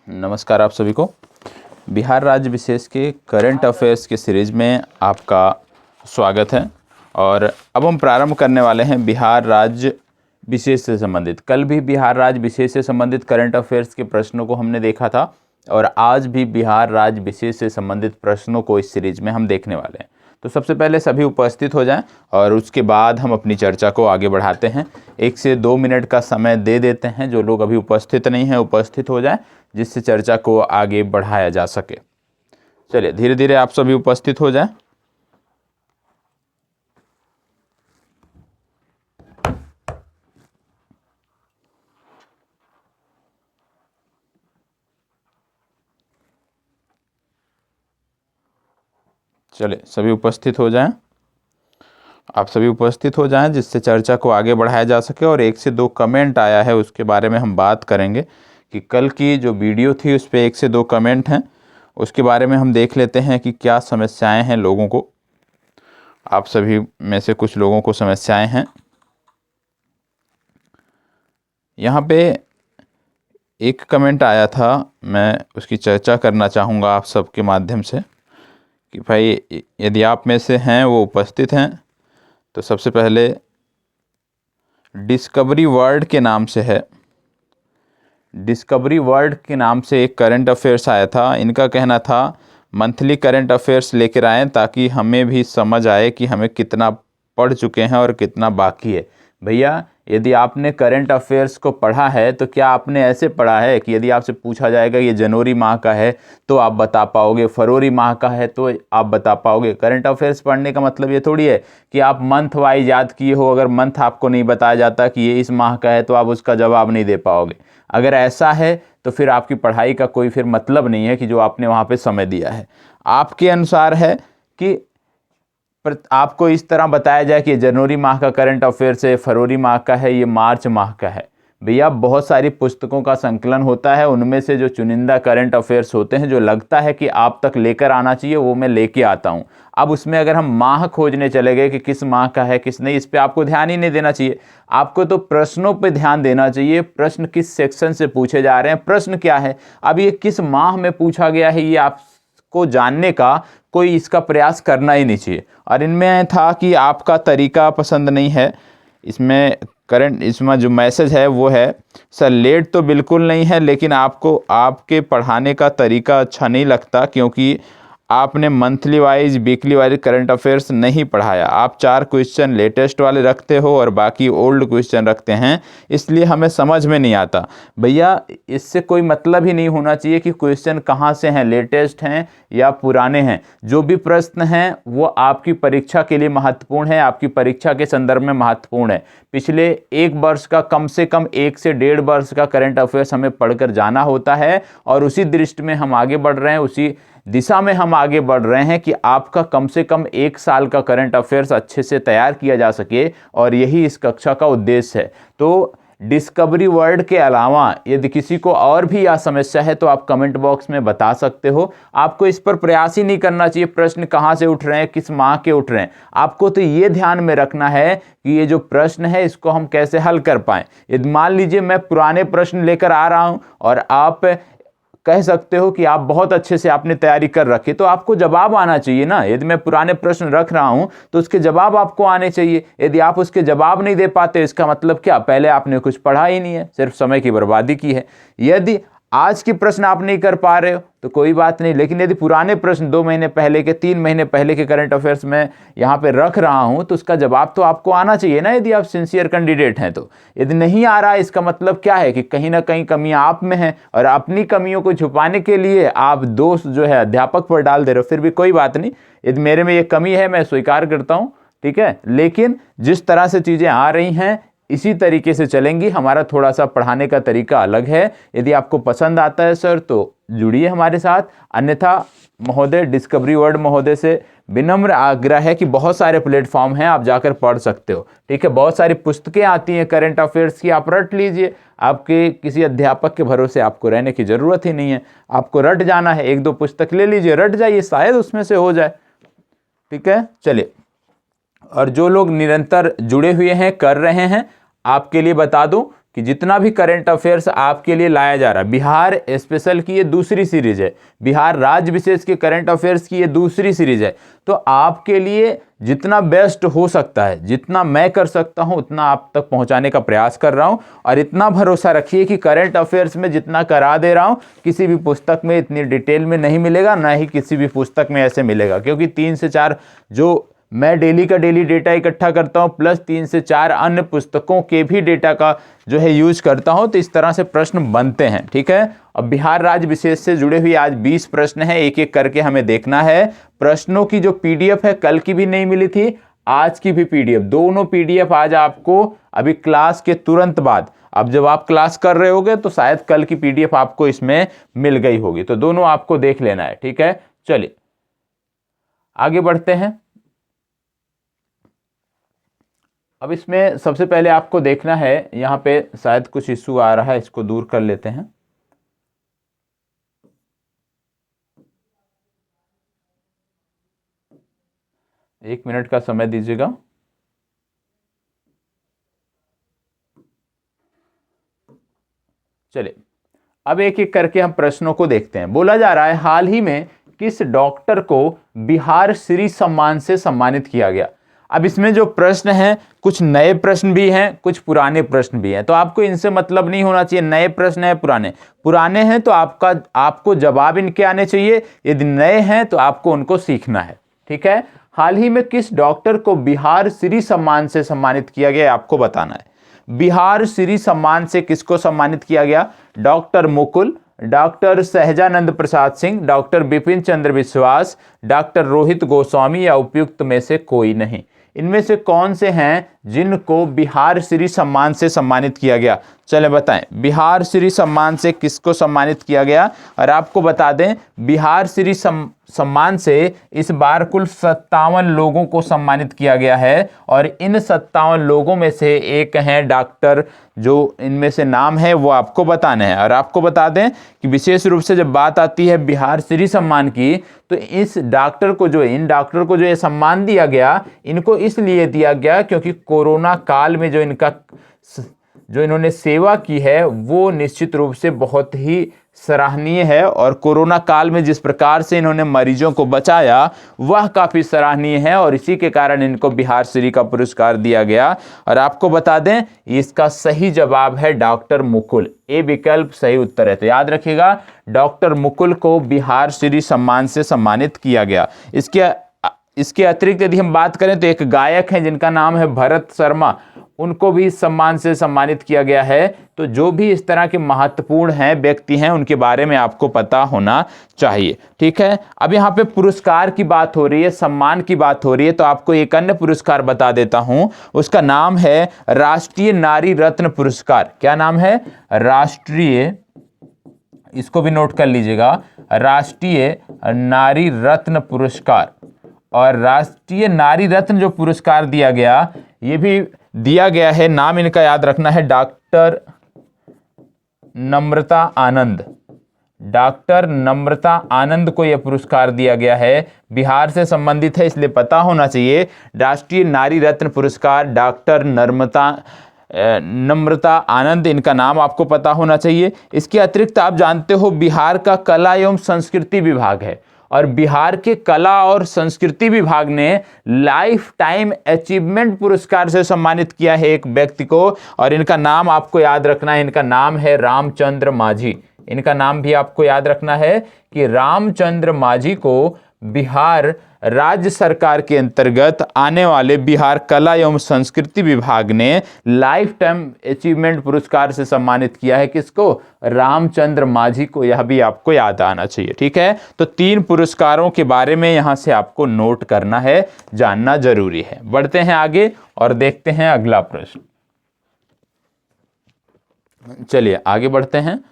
नमस्कार आप सभी को। बिहार राज्य विशेष के करंट अफेयर्स के सीरीज में आपका स्वागत है। और अब हम प्रारंभ करने वाले हैं बिहार राज्य विशेष से संबंधित। कल भी बिहार राज्य विशेष से संबंधित करंट अफेयर्स के प्रश्नों को हमने देखा था और आज भी बिहार राज्य विशेष से संबंधित प्रश्नों को इस सीरीज में हम देखने वाले हैं। तो सबसे पहले सभी उपस्थित हो जाएं और उसके बाद हम अपनी चर्चा को आगे बढ़ाते हैं। 1 से 2 मिनट का समय दे देते हैं। जो लोग अभी उपस्थित नहीं हैं उपस्थित हो जाएं, जिससे चर्चा को आगे बढ़ाया जा सके। चलिए धीरे धीरे आप सभी उपस्थित हो जाएं। चलिए सभी उपस्थित हो जाएं। आप सभी उपस्थित हो जाएं जिससे चर्चा को आगे बढ़ाया जा सके। और 1 से 2 कमेंट आया है, उसके बारे में हम बात करेंगे कि कल की जो वीडियो थी उस पर 1 से 2 कमेंट हैं, उसके बारे में हम देख लेते हैं कि क्या समस्याएं हैं लोगों को। आप सभी में से कुछ लोगों को समस्याएं हैं। यहाँ पे एक कमेंट आया था, मैं उसकी चर्चा करना चाहूँगा आप सबके माध्यम से कि भाई यदि आप में से हैं वो उपस्थित हैं तो सबसे पहले डिस्कवरी वर्ल्ड के नाम से है। डिस्कवरी वर्ल्ड के नाम से एक करंट अफेयर्स आया था। इनका कहना था मंथली करंट अफेयर्स लेकर आएँ ताकि हमें भी समझ आए कि हमें कितना पढ़ चुके हैं और कितना बाकी है। भैया यदि आपने करंट अफेयर्स को पढ़ा है तो क्या आपने ऐसे पढ़ा है कि यदि आपसे पूछा जाएगा ये जनवरी माह का है तो आप बता पाओगे, फरवरी माह का है तो आप बता पाओगे। करंट अफेयर्स पढ़ने का मतलब ये थोड़ी है कि आप मंथ वाइज याद किए हो। अगर मंथ आपको नहीं बताया जाता कि ये इस माह का है तो आप उसका जवाब नहीं दे पाओगे। अगर ऐसा है तो फिर आपकी पढ़ाई का कोई फिर मतलब नहीं है कि जो आपने वहाँ पे समय दिया है। आपके अनुसार है कि पर आपको इस तरह बताया जाए कि जनवरी माह का करंट अफेयर्स है, फरवरी माह का है, ये मार्च माह का है। भैया बहुत सारी पुस्तकों का संकलन होता है, उनमें से जो चुनिंदा करंट अफेयर्स होते हैं जो लगता है कि आप तक लेकर आना चाहिए वो मैं लेके आता हूँ। अब उसमें अगर हम माह खोजने चले गए कि किस माह का है किस नहीं, इस पर आपको ध्यान ही नहीं देना चाहिए। आपको तो प्रश्नों पर ध्यान देना चाहिए। प्रश्न किस सेक्शन से पूछे जा रहे हैं, प्रश्न क्या है, अब ये किस माह में पूछा गया है, ये आपको जानने का कोई इसका प्रयास करना ही नहीं चाहिए। और इनमें था कि आपका तरीका पसंद नहीं है। इसमें जो मैसेज है वो है, सर लेट तो बिल्कुल नहीं है लेकिन आपको आपके पढ़ाने का तरीका अच्छा नहीं लगता क्योंकि आपने monthly wise weekly wise current affairs नहीं पढ़ाया। आप 4 क्वेश्चन लेटेस्ट वाले रखते हो और बाकी ओल्ड क्वेश्चन रखते हैं, इसलिए हमें समझ में नहीं आता। भैया इससे कोई मतलब ही नहीं होना चाहिए कि क्वेश्चन कहाँ से हैं, लेटेस्ट हैं या पुराने हैं। जो भी प्रश्न हैं वो आपकी परीक्षा के लिए महत्वपूर्ण है, आपकी परीक्षा के संदर्भ में महत्वपूर्ण है। पिछले 1 वर्ष का कम से कम 1 से 1.5 वर्ष का करंट अफेयर्स हमें पढ़कर जाना होता है और उसी दृष्टि में हम आगे बढ़ रहे हैं, उसी दिशा में हम आगे बढ़ रहे हैं कि आपका कम से कम 1 साल का करंट अफेयर्स अच्छे से तैयार किया जा सके और यही इस कक्षा का उद्देश्य है। तो डिस्कवरी वर्ल्ड के अलावा यदि किसी को और भी यह समस्या है तो आप कमेंट बॉक्स में बता सकते हो। आपको इस पर प्रयास ही नहीं करना चाहिए प्रश्न कहाँ से उठ रहे हैं, किस माह के उठ रहे हैं। आपको तो ये ध्यान में रखना है कि ये जो प्रश्न है इसको हम कैसे हल कर पाएं। यदि मान लीजिए मैं पुराने प्रश्न लेकर आ रहा हूं और आप कह सकते हो कि आप बहुत अच्छे से आपने तैयारी कर रखी, तो आपको जवाब आना चाहिए ना। यदि मैं पुराने प्रश्न रख रहा हूं तो उसके जवाब आपको आने चाहिए। यदि आप उसके जवाब नहीं दे पाते इसका मतलब क्या, पहले आपने कुछ पढ़ा ही नहीं है, सिर्फ समय की बर्बादी की है। यदि आज के प्रश्न आप नहीं कर पा रहे हो तो कोई बात नहीं, लेकिन यदि पुराने प्रश्न 2 महीने पहले के, 3 महीने पहले के करंट अफेयर्स में यहाँ पे रख रहा हूँ तो उसका जवाब तो आपको आना चाहिए ना, यदि आप सिंसियर कैंडिडेट हैं तो। यदि नहीं आ रहा है इसका मतलब क्या है कि कहीं ना कहीं कमियां आप में हैं और अपनी कमियों को छुपाने के लिए आप दोष जो है अध्यापक पर डाल दे रहे हो। फिर भी कोई बात नहीं, यदि मेरे में ये कमी है मैं स्वीकार करता हूँ, ठीक है। लेकिन जिस तरह से चीजें आ रही हैं इसी तरीके से चलेंगी। हमारा थोड़ा सा पढ़ाने का तरीका अलग है। यदि आपको पसंद आता है सर तो जुड़िए हमारे साथ, अन्यथा महोदय डिस्कवरी वर्ल्ड महोदय से विनम्र आग्रह है कि बहुत सारे प्लेटफॉर्म हैं, आप जाकर पढ़ सकते हो, ठीक है। बहुत सारी पुस्तकें आती हैं करंट अफेयर्स की, आप रट लीजिए। आपके किसी अध्यापक के भरोसे आपको रहने की जरूरत ही नहीं है। आपको रट जाना है, 1-2 पुस्तक ले लीजिए, रट जाइए, शायद उसमें से हो जाए, ठीक है। चलिए, और जो लोग निरंतर जुड़े हुए हैं कर रहे हैं, आपके लिए बता दूं कि जितना भी करंट अफेयर्स आपके लिए लाया जा रहा है, बिहार स्पेशल की ये दूसरी सीरीज है, बिहार राज्य विशेष के करंट अफेयर्स की ये दूसरी सीरीज है, तो आपके लिए जितना बेस्ट हो सकता है, जितना मैं कर सकता हूं उतना आप तक पहुंचाने का प्रयास कर रहा हूं। और इतना भरोसा रखिए कि करंट अफेयर्स में जितना करा दे रहा हूं किसी भी पुस्तक में इतनी डिटेल में नहीं मिलेगा, ना ही किसी भी पुस्तक में ऐसे मिलेगा, क्योंकि 3 से 4 जो मैं डेली का डेली डेटा इकट्ठा करता हूं प्लस 3 से 4 अन्य पुस्तकों के भी डेटा का जो है यूज करता हूं, तो इस तरह से प्रश्न बनते हैं। ठीक है, अब बिहार राज्य विशेष से जुड़े हुए आज 20 प्रश्न हैं, एक एक करके हमें देखना है। प्रश्नों की जो पीडीएफ है, कल की भी नहीं मिली थी, आज की भी पीडीएफ, दोनों पीडीएफ आज आपको अभी क्लास के तुरंत बाद, अब जब आप क्लास कर रहे होगे तो शायद कल की पीडीएफ आपको इसमें मिल गई होगी, तो दोनों आपको देख लेना है। ठीक है, चलिए आगे बढ़ते हैं। अब इसमें सबसे पहले आपको देखना है, यहां पे शायद कुछ इश्यू आ रहा है, इसको दूर कर लेते हैं। एक मिनट का समय दीजिएगा। चलिए अब एक एक करके हम प्रश्नों को देखते हैं। बोला जा रहा है हाल ही में किस डॉक्टर को बिहार श्री सम्मान से सम्मानित किया गया। अब इसमें जो प्रश्न हैं कुछ नए प्रश्न भी हैं, कुछ पुराने प्रश्न भी हैं, तो आपको इनसे मतलब नहीं होना चाहिए नए प्रश्न हैं पुराने हैं तो आपको जवाब इनके आने चाहिए, यदि नए हैं तो आपको उनको सीखना है। ठीक है, हाल ही में किस डॉक्टर को बिहार श्री सम्मान से सम्मानित किया गया आपको बताना है। बिहार श्री सम्मान से किसको सम्मानित किया गया? Doctor Mukul, doctor Sahajanand Prasad Singh, doctor Bipin Chandra विश्वास, डॉक्टर रोहित गोस्वामी या उपयुक्त में से कोई नहीं। इनमें से कौन से हैं जिनको बिहार श्री सम्मान से सम्मानित किया गया? चले बताएं, बिहार श्री सम्मान से किसको सम्मानित किया गया? और आपको बता दें बिहार श्री सम्मान से इस बार कुल 57 लोगों को सम्मानित किया गया है, और इन 57 लोगों में से एक हैं डॉक्टर, जो इनमें से नाम है वो आपको बताने हैं। और आपको बता दें कि विशेष रूप से जब बात आती है बिहार श्री सम्मान की, तो इन डॉक्टर को जो ये सम्मान दिया गया, इनको इसलिए दिया गया क्योंकि कोरोना काल में जो इन्होंने सेवा की है वो निश्चित रूप से बहुत ही सराहनीय है, और कोरोना काल में जिस प्रकार से इन्होंने मरीजों को बचाया वह काफ़ी सराहनीय है, और इसी के कारण इनको बिहार श्री का पुरस्कार दिया गया। और आपको बता दें इसका सही जवाब है डॉक्टर मुकुल, ए विकल्प सही उत्तर है। तो याद रखिएगा डॉक्टर मुकुल को बिहार श्री सम्मान से सम्मानित किया गया। इसके अतिरिक्त यदि हम बात करें तो एक गायक हैं जिनका नाम है भरत शर्मा, उनको भी इस सम्मान से सम्मानित किया गया है। तो जो भी इस तरह के महत्वपूर्ण हैं व्यक्ति हैं उनके बारे में आपको पता होना चाहिए। ठीक है, अब यहाँ पे पुरस्कार की बात हो रही है, सम्मान की बात हो रही है, तो आपको एक अन्य पुरस्कार बता देता हूं, उसका नाम है राष्ट्रीय नारी रत्न पुरस्कार। क्या नाम है? राष्ट्रीय, इसको भी नोट कर लीजिएगा, राष्ट्रीय नारी रत्न पुरस्कार। और राष्ट्रीय नारी रत्न जो पुरस्कार दिया गया, ये भी दिया गया है, नाम इनका याद रखना है, डॉक्टर नम्रता आनंद। डॉक्टर नम्रता आनंद को यह पुरस्कार दिया गया है, बिहार से संबंधित है इसलिए पता होना चाहिए। राष्ट्रीय नारी रत्न पुरस्कार डॉक्टर नम्रता आनंद, इनका नाम आपको पता होना चाहिए। इसके अतिरिक्त आप जानते हो बिहार का कला एवं संस्कृति विभाग है, और बिहार के कला और संस्कृति विभाग ने लाइफ टाइम अचीवमेंट पुरस्कार से सम्मानित किया है एक व्यक्ति को, और इनका नाम आपको याद रखना है, इनका नाम है रामचंद्र माझी। इनका नाम भी आपको याद रखना है कि रामचंद्र माझी को बिहार राज्य सरकार के अंतर्गत आने वाले बिहार कला एवं संस्कृति विभाग ने लाइफ टाइम अचीवमेंट पुरस्कार से सम्मानित किया है। किसको? रामचंद्र माझी को। यह भी आपको याद आना चाहिए। ठीक है, तो 3 पुरस्कारों के बारे में यहां से आपको नोट करना है, जानना जरूरी है। बढ़ते हैं आगे और देखते हैं अगला प्रश्न। चलिए आगे बढ़ते हैं,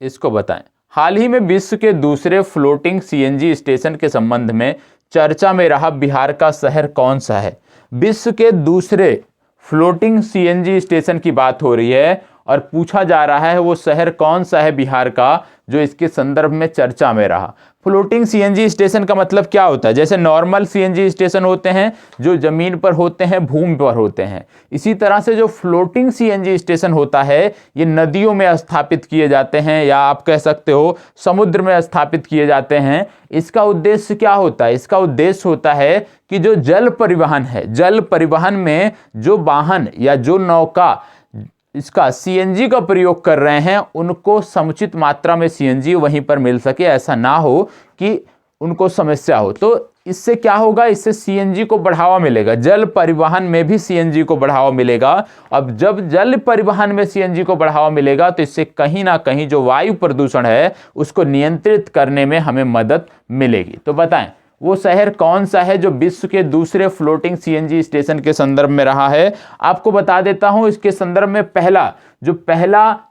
इसको बताएं। हाल ही में विश्व के दूसरे फ्लोटिंग सीएनजी स्टेशन के संबंध में चर्चा में रहा बिहार का शहर कौन सा है? विश्व के दूसरे फ्लोटिंग सीएनजी स्टेशन की बात हो रही है, और पूछा जा रहा है वो शहर कौन सा है बिहार का जो इसके संदर्भ में चर्चा में रहा। फ्लोटिंग सीएनजी स्टेशन का मतलब क्या होता है? जैसे नॉर्मल सीएनजी स्टेशन होते हैं जो जमीन पर होते हैं, भूमि पर होते हैं, इसी तरह से जो फ्लोटिंग सीएनजी स्टेशन होता है ये नदियों में स्थापित किए जाते हैं, या आप कह सकते हो समुद्र में स्थापित किए जाते हैं। इसका उद्देश्य क्या होता है? इसका उद्देश्य होता है कि जो जल परिवहन है, जल परिवहन में जो वाहन या जो नौका इसका सीएनजी का प्रयोग कर रहे हैं उनको समुचित मात्रा में सीएनजी वहीं पर मिल सके, ऐसा ना हो कि उनको समस्या हो। तो इससे क्या होगा? इससे सीएनजी को बढ़ावा मिलेगा, जल परिवहन में भी सीएनजी को बढ़ावा मिलेगा। अब जब जल परिवहन में सीएनजी को बढ़ावा मिलेगा तो इससे कहीं ना कहीं जो वायु प्रदूषण है उसको नियंत्रित करने में हमें मदद मिलेगी। तो बताएं वो शहर कौन सा है जो विश्व के दूसरे फ्लोटिंग सीएनजी स्टेशन के संदर्भ में रहा है? आपको बता देता हूं इसके संदर्भ में पहला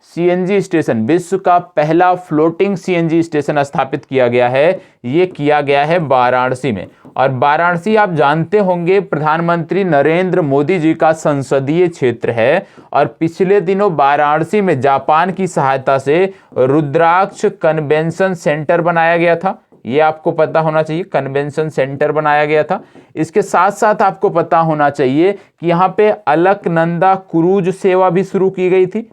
सीएनजी स्टेशन, विश्व का पहला फ्लोटिंग सीएनजी स्टेशन स्थापित किया गया है, ये किया गया है वाराणसी में। और वाराणसी आप जानते होंगे प्रधानमंत्री नरेंद्र मोदी जी का संसदीय क्षेत्र है। और पिछले दिनों वाराणसी में जापान की सहायता से रुद्राक्ष कन्वेंशन सेंटर बनाया गया था, ये आपको पता होना चाहिए, कन्वेंशन सेंटर बनाया गया था। इसके साथ साथ आपको पता होना चाहिए कि यहाँ पे अलकनंदा क्रूज सेवा भी शुरू की गई थी,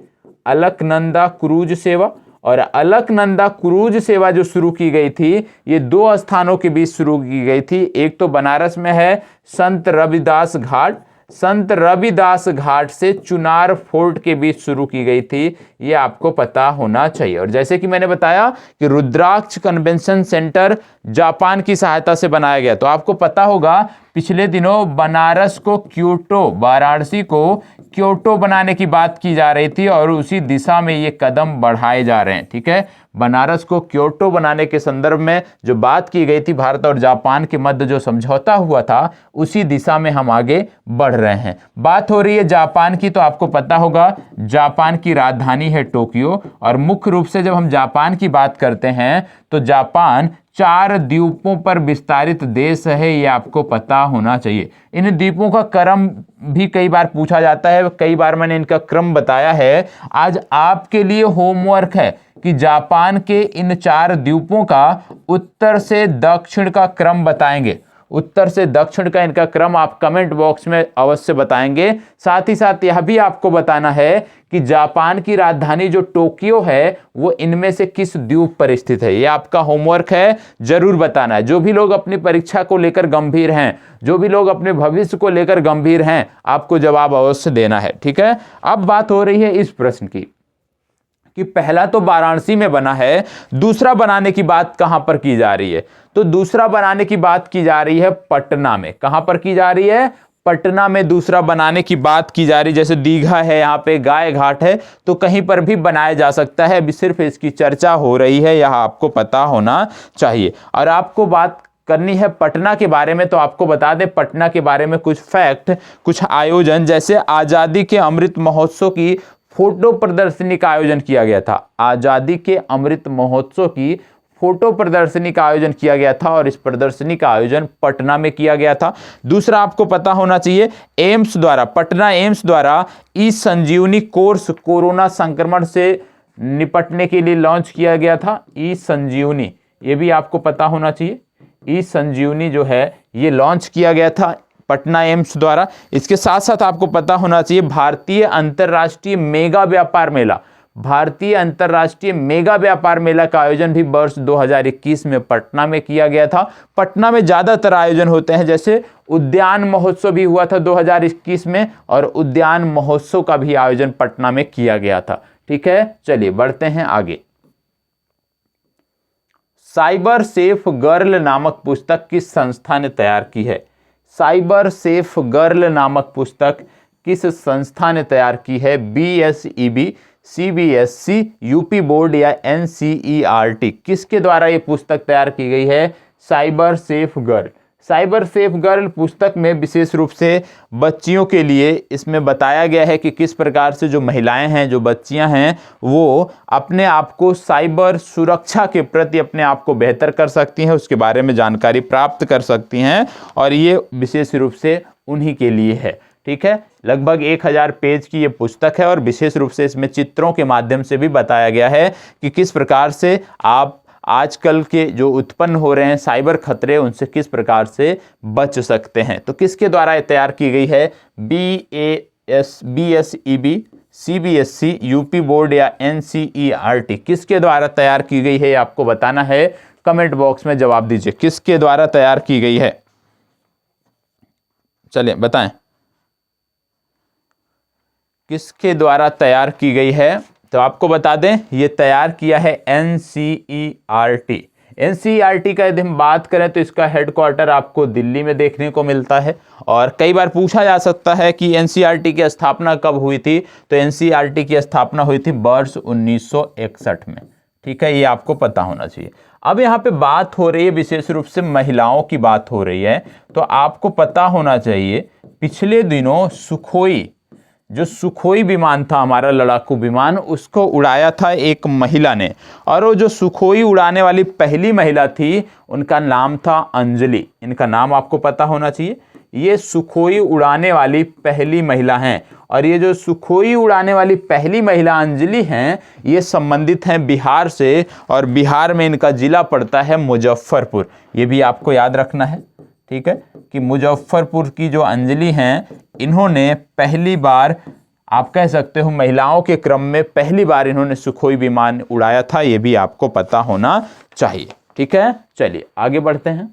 अलकनंदा क्रूज सेवा। और अलकनंदा क्रूज सेवा जो शुरू की गई थी ये 2 स्थानों के बीच शुरू की गई थी। एक तो बनारस में है संत रविदास घाट, संत रविदास घाट से चुनार फोर्ट के बीच शुरू की गई थी, ये आपको पता होना चाहिए। और जैसे कि मैंने बताया कि रुद्राक्ष कन्वेंशन सेंटर जापान की सहायता से बनाया गया, तो आपको पता होगा पिछले दिनों बनारस को क्योटो, वाराणसी को क्योटो बनाने की बात की जा रही थी और उसी दिशा में ये कदम बढ़ाए जा रहे हैं। ठीक है, बनारस को क्योटो बनाने के संदर्भ में जो बात की गई थी भारत और जापान के मध्य जो समझौता हुआ था उसी दिशा में हम आगे बढ़ रहे हैं। बात हो रही है जापान की, तो आपको पता होगा जापान की राजधानी है टोक्यो। और मुख्य रूप से जब हम जापान की बात करते हैं तो जापान 4 द्वीपों पर विस्तारित देश है, ये आपको पता होना चाहिए। इन द्वीपों का क्रम भी कई बार पूछा जाता है, कई बार मैंने इनका क्रम बताया है। आज आपके लिए होमवर्क है कि जापान के इन 4 द्वीपों का उत्तर से दक्षिण का क्रम बताएंगे, उत्तर से दक्षिण का इनका क्रम आप कमेंट बॉक्स में अवश्य बताएंगे। साथ ही साथ यह भी आपको बताना है कि जापान की राजधानी जो टोक्यो है वो इनमें से किस द्वीप पर स्थित है, ये आपका होमवर्क है, जरूर बताना है। जो भी लोग अपनी परीक्षा को लेकर गंभीर हैं, जो भी लोग अपने भविष्य को लेकर गंभीर हैं, आपको जवाब अवश्य देना है। ठीक है, अब बात हो रही है इस प्रश्न की कि पहला तो वाराणसी में बना है, दूसरा बनाने की बात कहां पर की जा रही है? तो दूसरा बनाने की बात की जा रही है पटना में। कहां पर की जा रही है? पटना में दूसरा बनाने की बात की जा रही है। जैसे दीघा है, यहाँ पे गाय घाट है, तो कहीं पर भी बनाया जा सकता है, अभी सिर्फ इसकी चर्चा हो रही है, यह आपको पता होना चाहिए। और आपको बात करनी है पटना के बारे में, तो आपको बता दें पटना के बारे में कुछ फैक्ट, कुछ आयोजन। जैसे आज़ादी के अमृत महोत्सव की फोटो प्रदर्शनी का आयोजन किया गया था, आज़ादी के अमृत महोत्सव की फोटो प्रदर्शनी का आयोजन किया गया था और इस प्रदर्शनी का आयोजन पटना में किया गया था। दूसरा आपको पता होना चाहिए एम्स द्वारा, पटना एम्स द्वारा ई संजीवनी कोर्स कोरोना संक्रमण से निपटने के लिए लॉन्च किया गया था। ई संजीवनी, ये भी आपको पता होना चाहिए, ई संजीवनी जो है ये लॉन्च किया गया था पटना एम्स द्वारा। इसके साथ साथ आपको पता होना चाहिए भारतीय अंतर्राष्ट्रीय मेगा व्यापार मेला, भारतीय अंतर्राष्ट्रीय मेगा व्यापार मेला का आयोजन भी वर्ष 2021 में पटना में किया गया था। पटना में ज्यादातर आयोजन होते हैं, जैसे उद्यान महोत्सव भी हुआ था 2021 में और उद्यान महोत्सव का भी आयोजन पटना में किया गया था। ठीक है, चलिए बढ़ते हैं आगे। साइबर सेफ गर्ल नामक पुस्तक किस संस्था ने तैयार की है? साइबर सेफ गर्ल नामक पुस्तक किस संस्था ने तैयार की है? BSEB, CBSC, यूपी बोर्ड या NCERT, किसके द्वारा ये पुस्तक तैयार की गई है? Cyber safe girl. Cyber safe girl पुस्तक में विशेष रूप से बच्चियों के लिए इसमें बताया गया है कि किस प्रकार से जो महिलाएं हैं, जो बच्चियां हैं, वो अपने आप को साइबर सुरक्षा के प्रति अपने आप को बेहतर कर सकती हैं, उसके बारे में जानकारी प्राप्त कर सकती हैं और ये विशेष रूप से उन्हीं के लिए है। ठीक है, लगभग 1000 पेज की ये पुस्तक है और विशेष रूप से इसमें चित्रों के माध्यम से भी बताया गया है कि किस प्रकार से आप आजकल के जो उत्पन्न हो रहे हैं साइबर खतरे, उनसे किस प्रकार से बच सकते हैं। तो किसके द्वारा तैयार की गई है? BSEB, CBSE, यूपी बोर्ड या NCERT, किसके द्वारा तैयार की गई है, आपको बताना है। कमेंट बॉक्स में जवाब दीजिए, किसके द्वारा तैयार की गई है? चलिए बताएं, किसके द्वारा तैयार की गई है? तो आपको बता दें, ये तैयार किया है NCERT। NCERT का यदि हम बात करें तो इसका हेडक्वार्टर आपको दिल्ली में देखने को मिलता है। और कई बार पूछा जा सकता है कि NCERT की स्थापना कब हुई थी? तो NCERT की स्थापना हुई थी वर्ष 1961 में। ठीक है, ये आपको पता होना चाहिए। अब यहाँ पे बात हो रही है विशेष रूप से महिलाओं की बात हो रही है, तो आपको पता होना चाहिए पिछले दिनों सुखोई विमान था, हमारा लड़ाकू विमान, उसको उड़ाया था एक महिला ने। और वो जो सुखोई उड़ाने वाली पहली महिला थी, उनका नाम था अंजलि। इनका नाम आपको पता होना चाहिए। ये सुखोई उड़ाने वाली पहली महिला हैं। और ये जो सुखोई उड़ाने वाली पहली महिला अंजलि हैं, ये संबंधित हैं बिहार से, और बिहार में इनका जिला पड़ता है मुजफ्फरपुर। ये भी आपको याद रखना है, ठीक है, कि मुजफ्फरपुर की जो अंजलि हैं, इन्होंने पहली बार, आप कह सकते हो महिलाओं के क्रम में पहली बार इन्होंने सुखोई विमान उड़ाया था। ये भी आपको पता होना चाहिए। ठीक है, चलिए आगे बढ़ते हैं।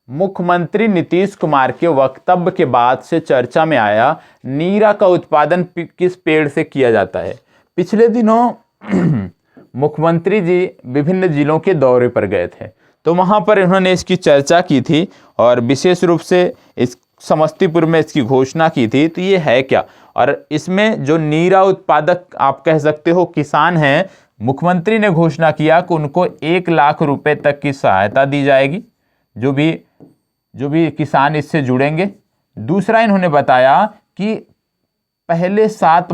मुख्यमंत्री नीतीश कुमार के वक्तव्य के बाद से चर्चा में आया, नीरा का उत्पादन किस पेड़ से किया जाता है? पिछले दिनों मुख्यमंत्री जी विभिन्न जिलों के दौरे पर गए थे, तो वहां पर इन्होंने इसकी चर्चा की थी और विशेष रूप से इस समस्तीपुर में इसकी घोषणा की थी। तो ये है क्या? और इसमें जो नीरा उत्पादक, आप कह सकते हो किसान हैं, मुख्यमंत्री ने घोषणा किया कि उनको 1 लाख रुपए तक की सहायता दी जाएगी, जो भी किसान इससे जुड़ेंगे। दूसरा, इन्होंने बताया कि पहले 7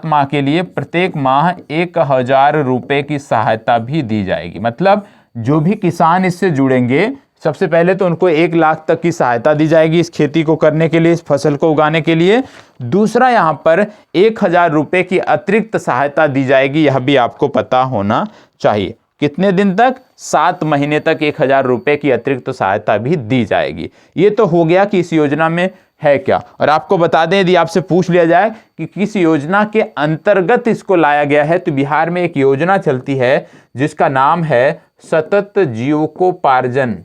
माह के लिए प्रत्येक माह 1000 रुपए की सहायता भी दी जाएगी। मतलब जो भी किसान इससे जुड़ेंगे, सबसे पहले तो उनको 1 लाख तक की सहायता दी जाएगी इस खेती को करने के लिए, इस फसल को उगाने के लिए। दूसरा, यहाँ पर 1000 रुपए की अतिरिक्त सहायता दी जाएगी, यह भी आपको पता होना चाहिए। कितने दिन तक? 7 महीने तक 1000 रुपए की अतिरिक्त सहायता भी दी जाएगी। ये तो हो गया कि इस योजना में है क्या। और आपको बता दें, यदि आपसे पूछ लिया जाए कि किस योजना के अंतर्गत इसको लाया गया है, तो बिहार में एक योजना चलती है जिसका नाम है सतत जीविकोपार्जन।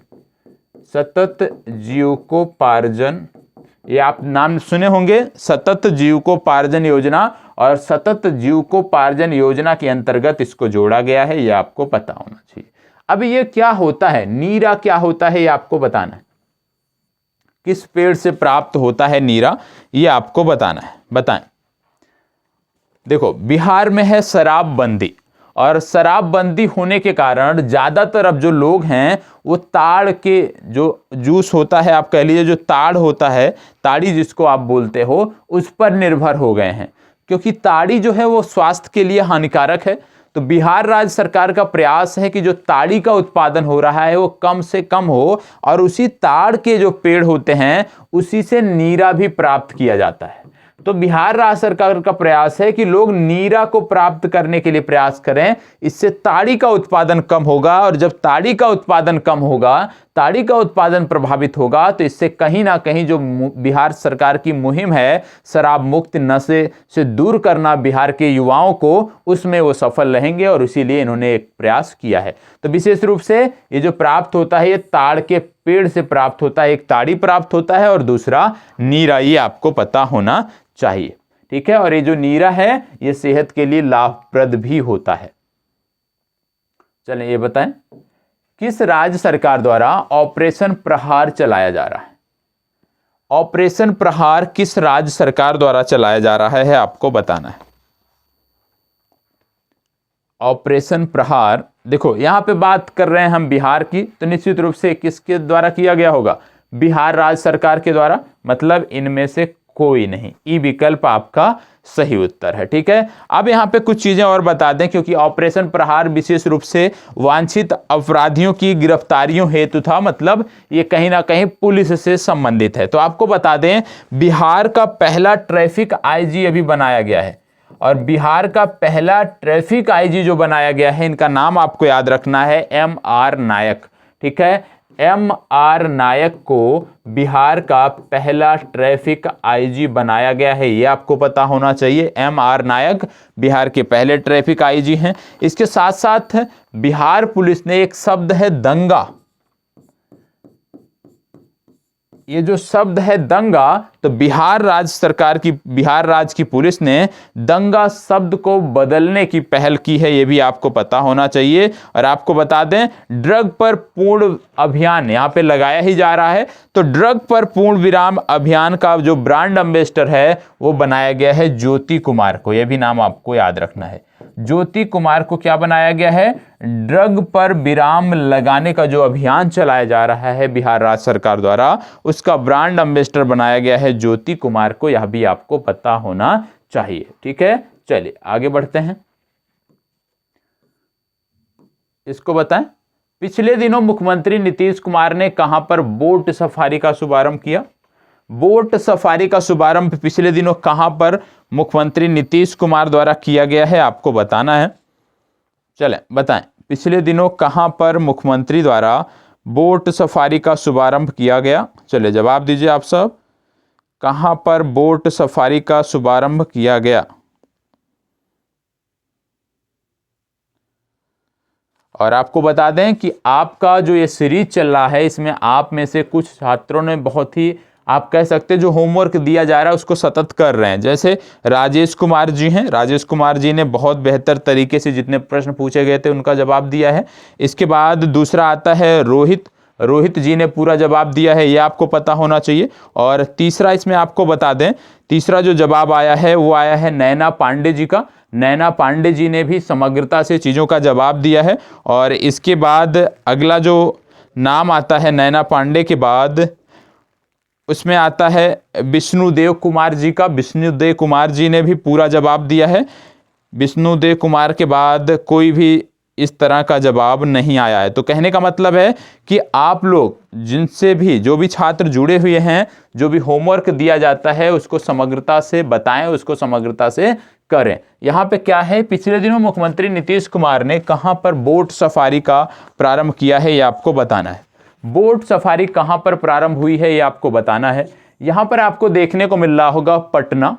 ये आप नाम सुने होंगे, सतत जीविकोपार्जन योजना। और सतत जीविकोपार्जन योजना के अंतर्गत इसको जोड़ा गया है, ये आपको पता होना चाहिए। अब ये क्या होता है, नीरा क्या होता है, ये आपको बताना है। किस पेड़ से प्राप्त होता है नीरा, ये आपको बताना है। बताएं। देखो, बिहार में है शराबबंदी, और शराबबंदी होने के कारण ज्यादातर अब जो लोग हैं वो ताड़ के जो जूस होता है, आप कह लीजिए जो ताड़ होता है, ताड़ी जिसको आप बोलते हो, उस पर निर्भर हो गए हैं, क्योंकि ताड़ी जो है वो स्वास्थ्य के लिए हानिकारक है। तो बिहार राज्य सरकार का प्रयास है कि जो ताड़ी का उत्पादन हो रहा है वो कम से कम हो, और उसी ताड़ के जो पेड़ होते हैं उसी से नीरा भी प्राप्त किया जाता है। तो बिहार राज्य सरकार का प्रयास है कि लोग नीरा को प्राप्त करने के लिए प्रयास करें, इससे ताड़ी का उत्पादन कम होगा। और जब ताड़ी का उत्पादन कम होगा, ताड़ी का उत्पादन प्रभावित होगा, तो इससे कहीं ना कहीं जो बिहार सरकार की मुहिम है शराब मुक्त, नशे से दूर करना बिहार के युवाओं को, उसमें वो सफल रहेंगे। और इसीलिए इन्होंने एक प्रयास किया है। तो विशेष रूप से ये जो प्राप्त होता है, ये ताड़ के पेड़ से प्राप्त होता है। एक ताड़ी प्राप्त होता है और दूसरा नीरा, ये आपको पता होना चाहिए। ठीक है, और ये जो नीरा है ये सेहत के लिए लाभप्रद भी होता है। चलें ये बताएं, किस राज्य सरकार द्वारा ऑपरेशन प्रहार चलाया जा रहा है? ऑपरेशन प्रहार किस राज्य सरकार द्वारा चलाया जा रहा है, आपको बताना है। ऑपरेशन प्रहार, देखो यहां पे बात कर रहे हैं हम बिहार की, तो निश्चित रूप से किसके द्वारा किया गया होगा? बिहार राज्य सरकार के द्वारा। मतलब इनमें से कोई नहीं। ई विकल्प आपका सही उत्तर है। ठीक है, अब यहाँ पे कुछ चीजें और बता दें, क्योंकि ऑपरेशन प्रहार विशेष रूप से वांछित अपराधियों की गिरफ्तारियों हेतु था, मतलब ये कहीं ना कहीं पुलिस से संबंधित है। तो आपको बता दें, बिहार का पहला ट्रैफिक आईजी अभी बनाया गया है, और बिहार का पहला ट्रैफिक आईजी जो बनाया गया है, इनका नाम आपको याद रखना है MR नायक। ठीक है, MR नायक को बिहार का पहला ट्रैफिक आईजी बनाया गया है, ये आपको पता होना चाहिए। MR नायक बिहार के पहले ट्रैफिक आईजी हैं। इसके साथ साथ बिहार पुलिस ने एक शब्द है दंगा, ये जो शब्द है दंगा, तो बिहार राज्य की पुलिस ने दंगा शब्द को बदलने की पहल की है, ये भी आपको पता होना चाहिए। और आपको बता दें, ड्रग पर पूर्ण अभियान यहां पे लगाया ही जा रहा है, तो ड्रग पर पूर्ण विराम अभियान का जो ब्रांड एम्बेसडर है वो बनाया गया है ज्योति कुमार को, यह भी नाम आपको याद रखना है। ज्योति कुमार को क्या बनाया गया है? ड्रग पर विराम लगाने का जो अभियान चलाया जा रहा है बिहार राज्य सरकार द्वारा, उसका ब्रांड एम्बेसडर बनाया गया है ज्योति कुमार को, यह भी आपको पता होना चाहिए। ठीक है, चलिए आगे बढ़ते हैं। इसको बताएं, पिछले दिनों मुख्यमंत्री नीतीश कुमार ने कहां पर बोट सफारी का शुभारंभ किया? बोट सफारी का शुभारंभ पिछले दिनों कहां पर मुख्यमंत्री नीतीश कुमार द्वारा किया गया है, आपको बताना है। चलें बताएं, पिछले दिनों कहां पर मुख्यमंत्री द्वारा बोट सफारी का शुभारंभ किया गया? चलिए जवाब दीजिए आप सब, कहां पर बोट सफारी का शुभारंभ किया गया? और आपको बता दें कि आपका जो ये सीरीज चल रहा है, इसमें आप में से कुछ छात्रों ने बहुत ही, आप कह सकते हैं, जो होमवर्क दिया जा रहा है उसको सतत कर रहे हैं। जैसे राजेश कुमार जी हैं, राजेश कुमार जी ने बहुत बेहतर तरीके से जितने प्रश्न पूछे गए थे उनका जवाब दिया है। इसके बाद दूसरा आता है रोहित जी ने पूरा जवाब दिया है, ये आपको पता होना चाहिए। और तीसरा इसमें आपको बता दें, तीसरा जो जवाब आया है वो आया है नैना पांडे जी का। नैना पांडे जी ने भी समग्रता से चीज़ों का जवाब दिया है। और इसके बाद अगला जो नाम आता है नैना पांडे के बाद, उसमें आता है विष्णुदेव कुमार जी का। विष्णुदेव कुमार जी ने भी पूरा जवाब दिया है। विष्णुदेव कुमार के बाद कोई भी इस तरह का जवाब नहीं आया है। तो कहने का मतलब है कि आप लोग जिनसे भी, जो भी छात्र जुड़े हुए हैं, जो भी होमवर्क दिया जाता है उसको समग्रता से बताएं, उसको समग्रता से करें। यहाँ पे क्या है, पिछले दिनों मुख्यमंत्री नीतीश कुमार ने कहां पर बोट सफारी का प्रारंभ किया है, ये आपको बताना है। बोट सफारी कहां पर प्रारंभ हुई है ये आपको बताना है। यहां पर आपको देखने को मिल रहा होगा पटना,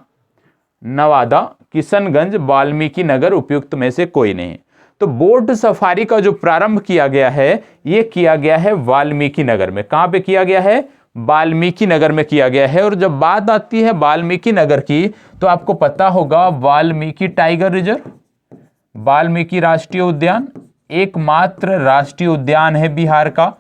नवादा, किशनगंज, वाल्मीकि नगर, उपयुक्त में से कोई नहीं। तो बोट सफारी का जो प्रारंभ किया गया है ये किया गया है वाल्मीकि नगर में। कहां पे किया गया है? वाल्मीकि नगर में किया गया है। और जब बात आती है वाल्मीकि नगर की, तो आपको पता होगा वाल्मीकि टाइगर रिजर्व, वाल्मीकि राष्ट्रीय उद्यान, एकमात्र राष्ट्रीय उद्यान है बिहार का।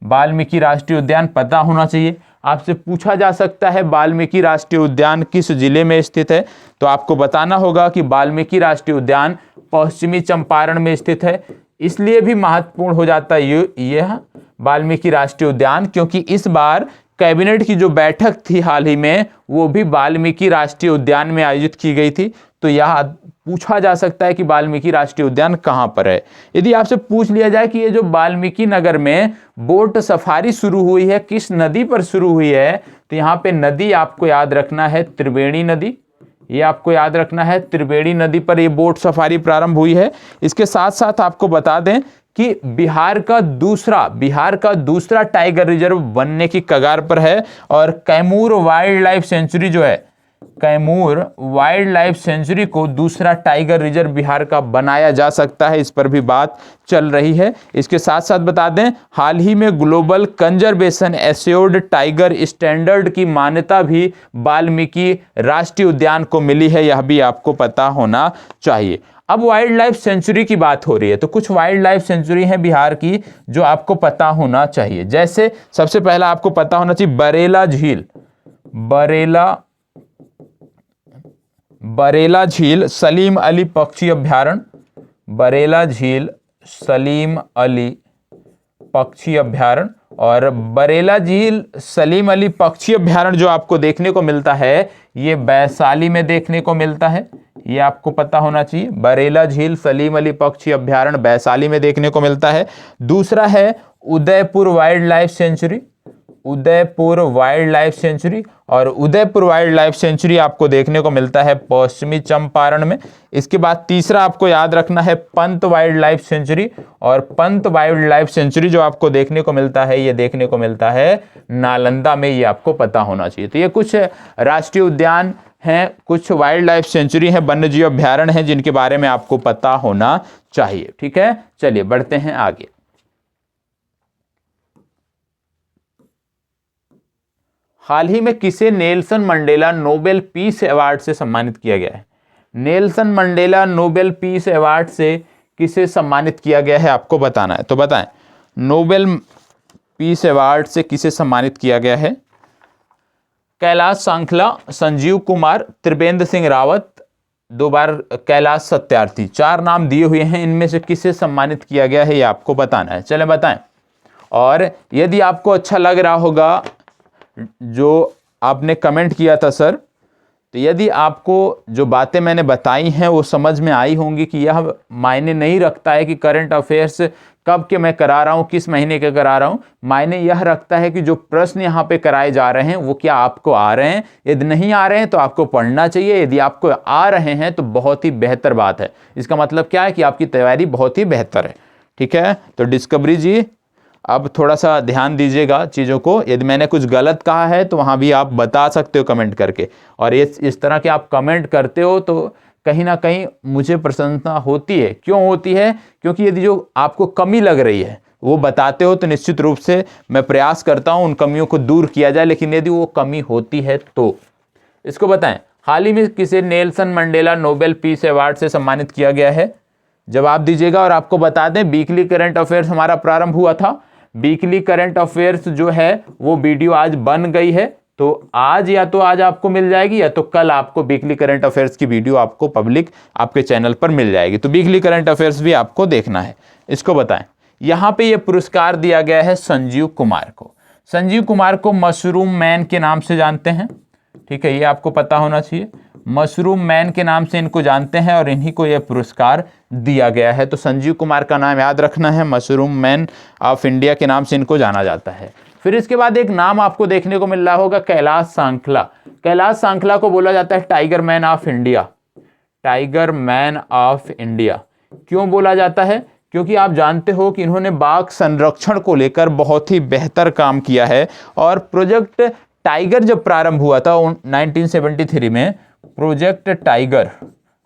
वाल्मीकि राष्ट्रीय उद्यान पता होना चाहिए। आपसे पूछा जा सकता है वाल्मीकि राष्ट्रीय उद्यान किस जिले में स्थित है, तो आपको बताना होगा कि वाल्मीकि राष्ट्रीय उद्यान पश्चिमी चंपारण में स्थित है। इसलिए भी महत्वपूर्ण हो जाता है यह वाल्मीकि राष्ट्रीय उद्यान, क्योंकि इस बार कैबिनेट की जो बैठक थी हाल ही में, वो भी वाल्मीकि राष्ट्रीय उद्यान में आयोजित की गई थी। तो यह पूछा जा सकता है कि वाल्मीकि राष्ट्रीय उद्यान कहां पर है। यदि आपसे पूछ लिया जाए कि ये जो वाल्मीकि नगर में बोट सफारी शुरू हुई है, किस नदी पर शुरू हुई है, तो यहाँ पे नदी आपको याद रखना है त्रिवेणी नदी। ये आपको याद रखना है, त्रिवेणी नदी पर ये बोट सफारी प्रारंभ हुई है। इसके साथ साथ आपको बता दें कि बिहार का दूसरा टाइगर रिजर्व बनने की कगार पर है। और कैमूर वाइल्ड लाइफ सेंचुरी जो है, कैमूर वाइल्ड लाइफ सेंचुरी को दूसरा टाइगर रिजर्व बिहार का बनाया जा सकता है, इस पर भी बात चल रही है। इसके साथ साथ बता दें, हाल ही में global conservation assured tiger standard की मान्यता भी वाल्मीकि राष्ट्रीय उद्यान को मिली है, यह भी आपको पता होना चाहिए। अब वाइल्ड लाइफ सेंचुरी की बात हो रही है, तो कुछ वाइल्ड लाइफ सेंचुरी है बिहार की जो आपको पता होना चाहिए। जैसे सबसे पहला आपको पता होना चाहिए बरेला झील सलीम अली पक्षी अभ्यारण्य, बरेला झील सलीम अली पक्षी अभ्यारण्य। और बरेला झील सलीम अली पक्षी अभ्यारण्य जो आपको देखने को मिलता है ये वैशाली में देखने को मिलता है, ये आपको पता होना चाहिए। बरेला झील सलीम अली पक्षी अभ्यारण्य वैशाली में देखने को मिलता है। दूसरा है Udaipur wild life sanctuary, Udaipur wild life sanctuary, और उदयपुर वाइल्ड लाइफ सेंचुरी आपको देखने को मिलता है पश्चिमी चंपारण में। इसके बाद तीसरा आपको याद रखना है पंत वाइल्ड लाइफ सेंचुरी, और पंत वाइल्ड लाइफ सेंचुरी जो आपको देखने को मिलता है ये देखने को मिलता है नालंदा में, ये आपको पता होना चाहिए। तो ये कुछ राष्ट्रीय उद्यान हैं, कुछ वाइल्ड लाइफ सेंचुरी हैं, वन्य जीव अभ्यारण्य हैं जिनके बारे में आपको पता होना चाहिए। ठीक है, चलिए बढ़ते हैं आगे। हाल ही में किसे Nelson Mandela Nobel peace award से सम्मानित किया गया है? Nelson Mandela Nobel peace award से किसे सम्मानित किया गया है आपको बताना है, तो बताएं। नोबेल पीस अवार्ड से किसे सम्मानित किया गया है? कैलाश सांखला, संजीव कुमार, त्रिवेंद्र सिंह रावत, 2 बार कैलाश सत्यार्थी, 4 नाम दिए हुए हैं, इनमें से किसे सम्मानित किया गया है ये आपको बताना है। चलें बताएं। और यदि आपको अच्छा लग रहा होगा जो आपने कमेंट किया था सर, तो यदि आपको जो बातें मैंने बताई हैं वो समझ में आई होंगी कि यह मायने नहीं रखता है कि करंट अफेयर्स कब के मैं करा रहा हूँ, किस महीने के करा रहा हूँ। मायने यह रखता है कि जो प्रश्न यहाँ पे कराए जा रहे हैं वो क्या आपको आ रहे हैं। यदि नहीं आ रहे हैं तो आपको पढ़ना चाहिए, यदि आपको आ रहे हैं तो बहुत ही बेहतर बात है। इसका मतलब क्या है कि आपकी तैयारी बहुत ही बेहतर है। ठीक है, तो डिस्कवरी जी अब थोड़ा सा ध्यान दीजिएगा चीज़ों को। यदि मैंने कुछ गलत कहा है तो वहाँ भी आप बता सकते हो कमेंट करके, और इस तरह के आप कमेंट करते हो तो कहीं ना कहीं मुझे प्रसन्नता होती है। क्यों होती है? क्योंकि यदि जो आपको कमी लग रही है वो बताते हो तो निश्चित रूप से मैं प्रयास करता हूँ उन कमियों को दूर किया जाए, लेकिन यदि वो कमी होती है तो इसको बताएं। हाल ही में किसे Nelson Mandela Nobel peace award से सम्मानित किया गया है? जवाब दीजिएगा। और आपको बता दें वीकली करंट अफेयर्स हमारा प्रारंभ हुआ था। वीकली करंट अफेयर्स जो है वो वीडियो आज बन गई है, तो आज या तो आज आपको मिल जाएगी या तो कल आपको वीकली करंट अफेयर्स की वीडियो आपको पब्लिक आपके चैनल पर मिल जाएगी। तो वीकली करंट अफेयर्स भी आपको देखना है। इसको बताएं। यहाँ पे ये पुरस्कार दिया गया है संजीव कुमार को। संजीव कुमार को मशरूम मैन के नाम से जानते हैं। ठीक है, ये आपको पता होना चाहिए। मशरूम मैन के नाम से इनको जानते हैं और इन्हीं को यह पुरस्कार दिया गया है। तो संजीव कुमार का नाम याद रखना है, मशरूम मैन ऑफ इंडिया के नाम से इनको जाना जाता है। फिर इसके बाद एक नाम आपको देखने को मिल रहा होगा कैलाश सांखला। कैलाश सांखला को बोला जाता है tiger man of India. Tiger man of India क्यों बोला जाता है? क्योंकि आप जानते हो कि इन्होंने बाघ संरक्षण को लेकर बहुत ही बेहतर काम किया है। और प्रोजेक्ट टाइगर जब प्रारंभ हुआ था 1973 में, प्रोजेक्ट टाइगर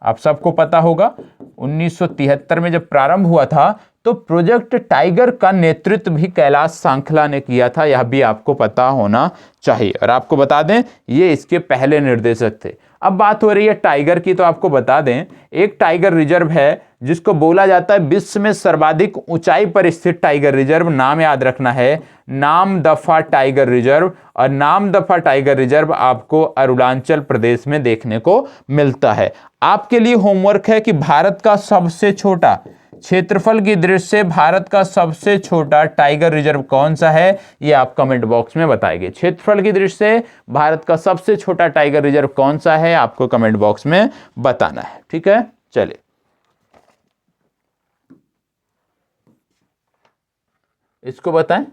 आप सबको पता होगा 1973 में जब प्रारंभ हुआ था तो प्रोजेक्ट टाइगर का नेतृत्व भी कैलाश सांखला ने किया था, यह भी आपको पता होना चाहिए। और आपको बता दें ये इसके पहले निर्देशक थे। अब बात हो रही है टाइगर की, तो आपको बता दें एक टाइगर रिजर्व है जिसको बोला जाता है विश्व में सर्वाधिक ऊंचाई पर स्थित टाइगर रिजर्व। नाम याद रखना है, नामदफा टाइगर रिजर्व। और नामदफा टाइगर रिजर्व आपको अरुणाचल प्रदेश में देखने को मिलता है। आपके लिए होमवर्क है कि भारत का सबसे छोटा, क्षेत्रफल की दृष्टि से भारत का सबसे छोटा टाइगर रिजर्व कौन सा है, ये आप कमेंट बॉक्स में बताएंगे। क्षेत्रफल की दृष्टि से भारत का सबसे छोटा टाइगर रिजर्व कौन सा है आपको कमेंट बॉक्स में बताना है। ठीक है, चलिए इसको बताएं।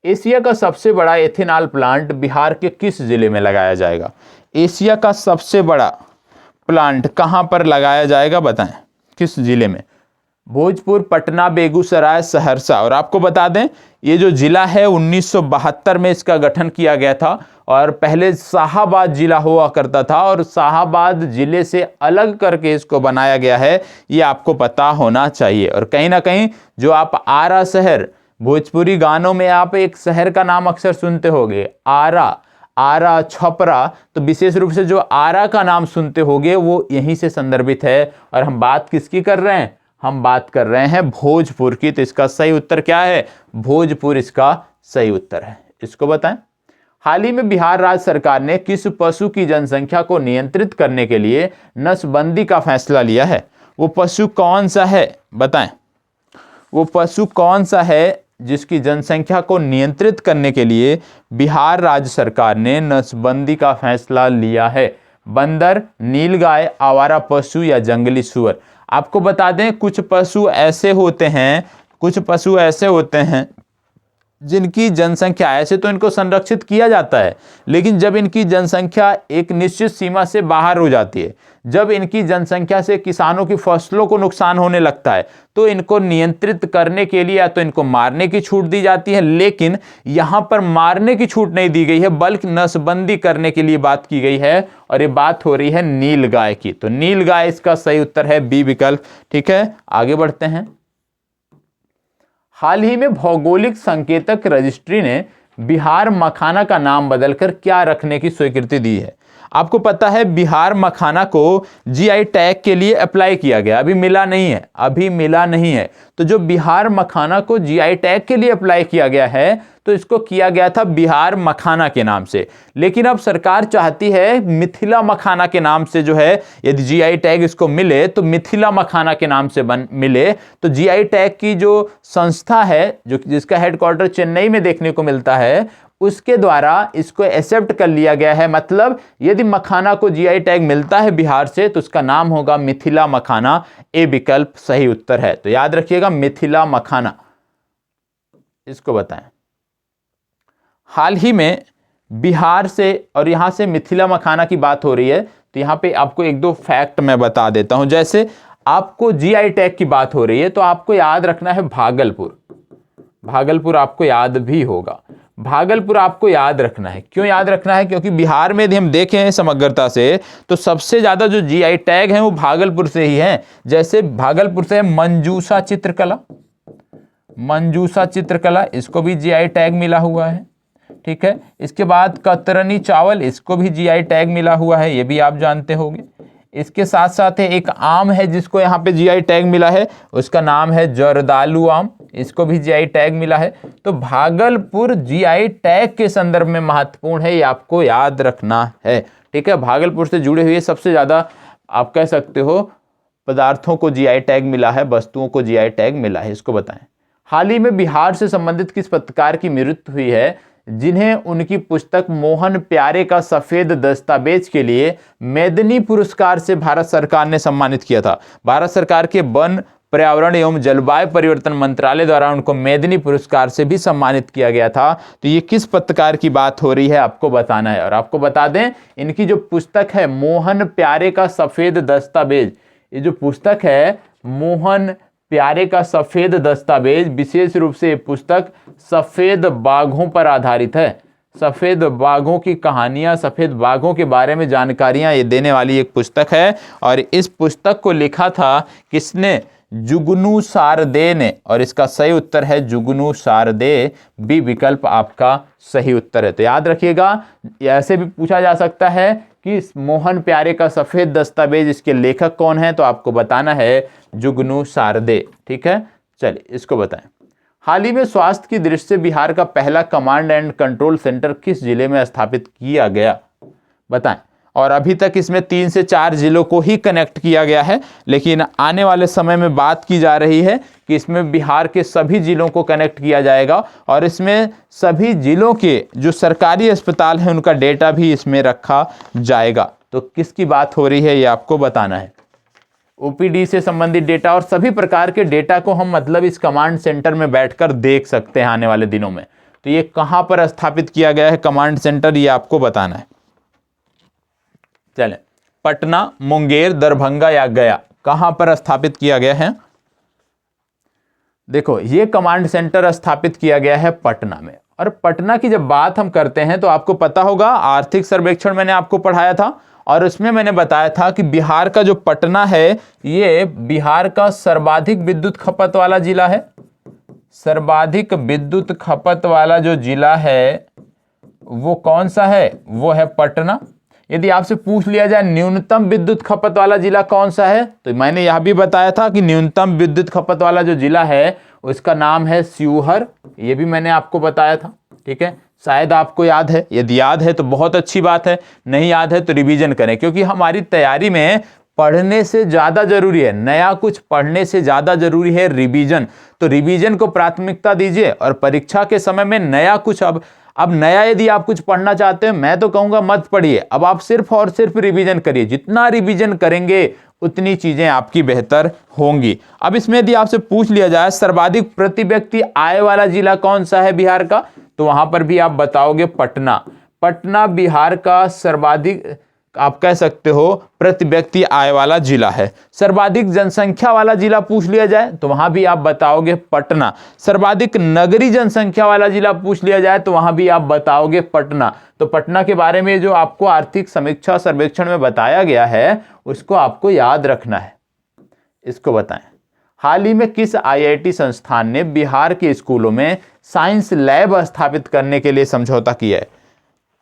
एशिया का सबसे बड़ा एथेनॉल प्लांट बिहार के किस जिले में लगाया जाएगा? एशिया का सबसे बड़ा प्लांट कहां पर लगाया जाएगा बताएं, किस जिले में? भोजपुर, पटना, बेगूसराय, सहरसा। और आपको बता दें ये जो जिला है 1972 में इसका गठन किया गया था और पहले शाहाबाद जिला हुआ करता था और शाहाबाद जिले से अलग करके इसको बनाया गया है, ये आपको पता होना चाहिए। और कहीं ना कहीं जो आप आरा शहर, भोजपुरी गानों में आप एक शहर का नाम अक्सर सुनते होंगे, आरा, आरा, छपरा, तो विशेष रूप से जो आरा का नाम सुनते होंगे वो यहीं से संदर्भित है। और हम बात किसकी कर रहे हैं? हम बात कर रहे हैं भोजपुर की। तो इसका सही उत्तर क्या है? भोजपुर इसका सही उत्तर है। इसको बताएं। हाल ही में बिहार राज्य सरकार ने किस पशु की जनसंख्या को नियंत्रित करने के लिए नसबंदी का फैसला लिया है? वो पशु कौन सा है बताएं? वो पशु कौन सा है जिसकी जनसंख्या को नियंत्रित करने के लिए बिहार राज्य सरकार ने नसबंदी का फैसला लिया है। बंदर, नीलगाय, आवारा पशु या जंगली सुअर। आपको बता दें कुछ पशु ऐसे होते हैं जिनकी जनसंख्या, ऐसे तो इनको संरक्षित किया जाता है, लेकिन जब इनकी जनसंख्या एक निश्चित सीमा से बाहर हो जाती है, जब इनकी जनसंख्या से किसानों की फसलों को नुकसान होने लगता है, तो इनको नियंत्रित करने के लिए या तो इनको मारने की छूट दी जाती है, लेकिन यहां पर मारने की छूट नहीं दी गई है, बल्कि नसबंदी करने के लिए बात की गई है, और ये बात हो रही है नीलगाय की। तो नीलगाय इसका सही उत्तर है, बी विकल्प। ठीक है, आगे बढ़ते हैं। हाल ही में भौगोलिक संकेतक रजिस्ट्री ने बिहार मखाना का नाम बदलकर क्या रखने की स्वीकृति दी है? आपको पता है बिहार मखाना को जीआई टैग के लिए अप्लाई किया गया, अभी मिला नहीं है। तो जो बिहार मखाना को जीआई टैग के लिए अप्लाई किया गया है, तो इसको किया गया था बिहार मखाना के नाम से, लेकिन अब सरकार चाहती है मिथिला मखाना के नाम से, जो है यदि जीआई टैग इसको मिले तो मिथिला मखाना के नाम से मिले। तो जीआई टैग की जो संस्था है, जो जिसका हेडक्वार्टर चेन्नई में देखने को मिलता है, उसके द्वारा इसको एक्सेप्ट कर लिया गया है। मतलब यदि मखाना को जीआई टैग मिलता है बिहार से, तो उसका नाम होगा मिथिला मखाना। ए विकल्प सही उत्तर है। तो याद रखिएगा मिथिला मखाना, इसको बताएं। हाल ही में बिहार से और यहां से मिथिला मखाना की बात हो रही है, तो यहां पे आपको एक दो फैक्ट मैं बता देता हूं। जैसे आपको जीआई टैग की बात हो रही है, तो आपको याद रखना है भागलपुर आपको याद भी होगा। भागलपुर आपको याद रखना है, क्यों याद रखना है? क्योंकि बिहार में यदि हम देखें समग्रता से, तो सबसे ज्यादा जो जीआई टैग है वो भागलपुर से ही है। जैसे भागलपुर से मंजूषा चित्रकला, इसको भी जीआई टैग मिला हुआ है। ठीक है, इसके बाद कतरनी चावल, इसको भी जीआई टैग मिला हुआ है, ये भी आप जानते होंगे। इसके साथ साथ एक आम है जिसको यहाँ पे जीआई टैग मिला है, उसका नाम है जर्दालू आम, इसको भी जीआई टैग मिला है। तो भागलपुर जीआई टैग के संदर्भ में महत्वपूर्ण है, ये आपको याद रखना है। ठीक है, भागलपुर से जुड़े हुए सबसे ज्यादा आप कह सकते हो पदार्थों को जीआई टैग मिला है, वस्तुओं को जीआई टैग मिला है, इसको बताएं। हाल ही में बिहार से संबंधित किस पत्रकार की मृत्यु हुई है, जिन्हें उनकी पुस्तक मोहन प्यारे का सफेद दस्तावेज के लिए मेदनी पुरस्कार से भारत सरकार ने सम्मानित किया था? भारत सरकार के वन, पर्यावरण एवं जलवायु परिवर्तन मंत्रालय द्वारा उनको मेदनी पुरस्कार से भी सम्मानित किया गया था। तो ये किस पत्रकार की बात हो रही है आपको बताना है। और आपको बता दें इनकी जो पुस्तक है मोहन प्यारे का सफेद दस्तावेज, ये जो पुस्तक है मोहन प्यारे का सफेद दस्तावेज, विशेष रूप से पुस्तक सफेद बाघों पर आधारित है। सफेद बाघों की कहानियां, सफेद बाघों के बारे में जानकारियां ये देने वाली एक पुस्तक है। और इस पुस्तक को लिखा था किसने? जुगनू सारदे ने। और इसका सही उत्तर है जुगनू सारदे, बी विकल्प आपका सही उत्तर है। तो याद रखिएगा, ऐसे भी पूछा जा सकता है कि मोहन प्यारे का सफेद दस्तावेज, इसके लेखक कौन है? तो आपको बताना है जुगनू सारदे। ठीक है, चलिए इसको बताएं। हाल ही में स्वास्थ्य की दृष्टि से बिहार का पहला कमांड एंड कंट्रोल सेंटर किस जिले में स्थापित किया गया? बताएं। और अभी तक इसमें 3 से 4 जिलों को ही कनेक्ट किया गया है, लेकिन आने वाले समय में बात की जा रही है कि इसमें बिहार के सभी जिलों को कनेक्ट किया जाएगा, और इसमें सभी जिलों के जो सरकारी अस्पताल हैं उनका डेटा भी इसमें रखा जाएगा। तो किसकी बात हो रही है ये आपको बताना है। ओपीडी से संबंधित डेटा और सभी प्रकार के डेटा को हम मतलब इस कमांड सेंटर में बैठकर देख सकते हैं आने वाले दिनों में। तो ये कहां पर स्थापित किया गया है कमांड सेंटर, ये आपको बताना है। चलें, पटना, मुंगेर, दरभंगा या गया, कहां पर स्थापित किया गया है? देखो, ये कमांड सेंटर स्थापित किया गया है पटना में। और पटना की जब बात हम करते हैं तो आपको पता होगा आर्थिक सर्वेक्षण मैंने आपको पढ़ाया था, और उसमें मैंने बताया था कि बिहार का जो पटना है ये बिहार का सर्वाधिक विद्युत खपत वाला जिला है। सर्वाधिक विद्युत खपत वाला जो जिला है वो कौन सा है? वो है पटना। यदि आपसे पूछ लिया जाए न्यूनतम विद्युत खपत वाला जिला कौन सा है, तो मैंने यह भी बताया था कि न्यूनतम विद्युत खपत वाला जो जिला है उसका नाम है शिवहर। ये भी मैंने आपको बताया था। ठीक है, शायद आपको याद है, यदि याद है तो बहुत अच्छी बात है, नहीं याद है तो रिवीजन करें, क्योंकि हमारी तैयारी में पढ़ने से ज़्यादा जरूरी है, नया कुछ पढ़ने से ज़्यादा जरूरी है रिवीजन। तो रिवीजन को प्राथमिकता दीजिए और परीक्षा के समय में नया कुछ अब नया यदि आप कुछ पढ़ना चाहते हैं, मैं तो कहूँगा मत पढ़िए, अब आप सिर्फ और सिर्फ रिवीजन करिए। जितना रिवीजन करेंगे उतनी चीजें आपकी बेहतर होंगी। अब इसमें यदि आपसे पूछ लिया जाए सर्वाधिक प्रति व्यक्ति आय वाला जिला कौन सा है बिहार का, तो वहां पर भी आप बताओगे पटना। पटना बिहार का सर्वाधिक आप कह सकते हो प्रति व्यक्ति आय वाला जिला है। सर्वाधिक जनसंख्या वाला जिला पूछ लिया जाए तो वहां भी आप बताओगे पटना। सर्वाधिक नगरीय जनसंख्या वाला जिला पूछ लिया जाए तो वहां भी आप बताओगे पटना। तो पटना के बारे में जो आपको आर्थिक समीक्षा सर्वेक्षण में बताया गया है उसको आपको याद रखना है। इसको बताएं, हाल ही में किस आईआईटी संस्थान ने बिहार के स्कूलों में साइंस लैब स्थापित करने के लिए समझौता किया है?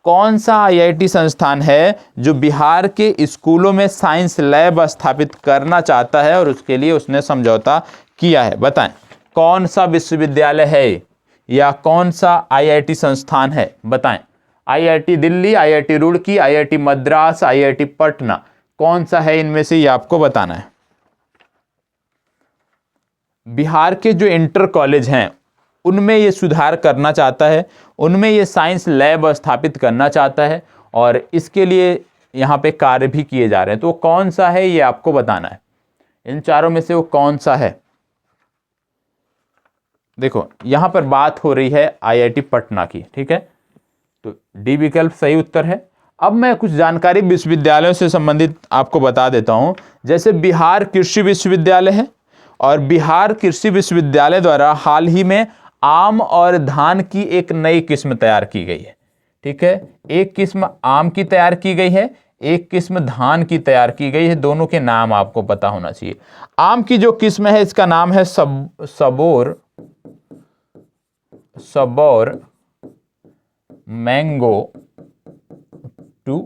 कौन सा आईआईटी संस्थान है जो बिहार के स्कूलों में साइंस लैब स्थापित करना चाहता है और उसके लिए उसने समझौता किया है? बताएं कौन सा विश्वविद्यालय है या कौन सा आईआईटी संस्थान है? बताएं। IIT Delhi, IIT Roorkee, IIT Madras, IIT Patna, कौन सा है इनमें से ये आपको बताना है। बिहार के जो इंटर कॉलेज हैं उनमें ये सुधार करना चाहता है, उनमें ये साइंस लैब स्थापित करना चाहता है और इसके लिए यहाँ पे कार्य भी किए जा रहे हैं। तो वो कौन सा है ये आपको बताना है। इन चारों में से वो कौन सा है? देखो यहाँ पर बात हो रही है आईआईटी पटना की, ठीक है, तो डी विकल्प सही उत्तर है। अब मैं कुछ जानकारी विश्वविद्यालयों से संबंधित आपको बता देता हूँ। जैसे बिहार कृषि विश्वविद्यालय है और बिहार कृषि विश्वविद्यालय द्वारा हाल ही में आम और धान की एक नई किस्म तैयार की गई है, ठीक है। एक किस्म आम की तैयार की गई है, एक किस्म धान की तैयार की गई है। दोनों के नाम आपको पता होना चाहिए। आम की जो किस्म है इसका नाम है सबौर मैंगो 2।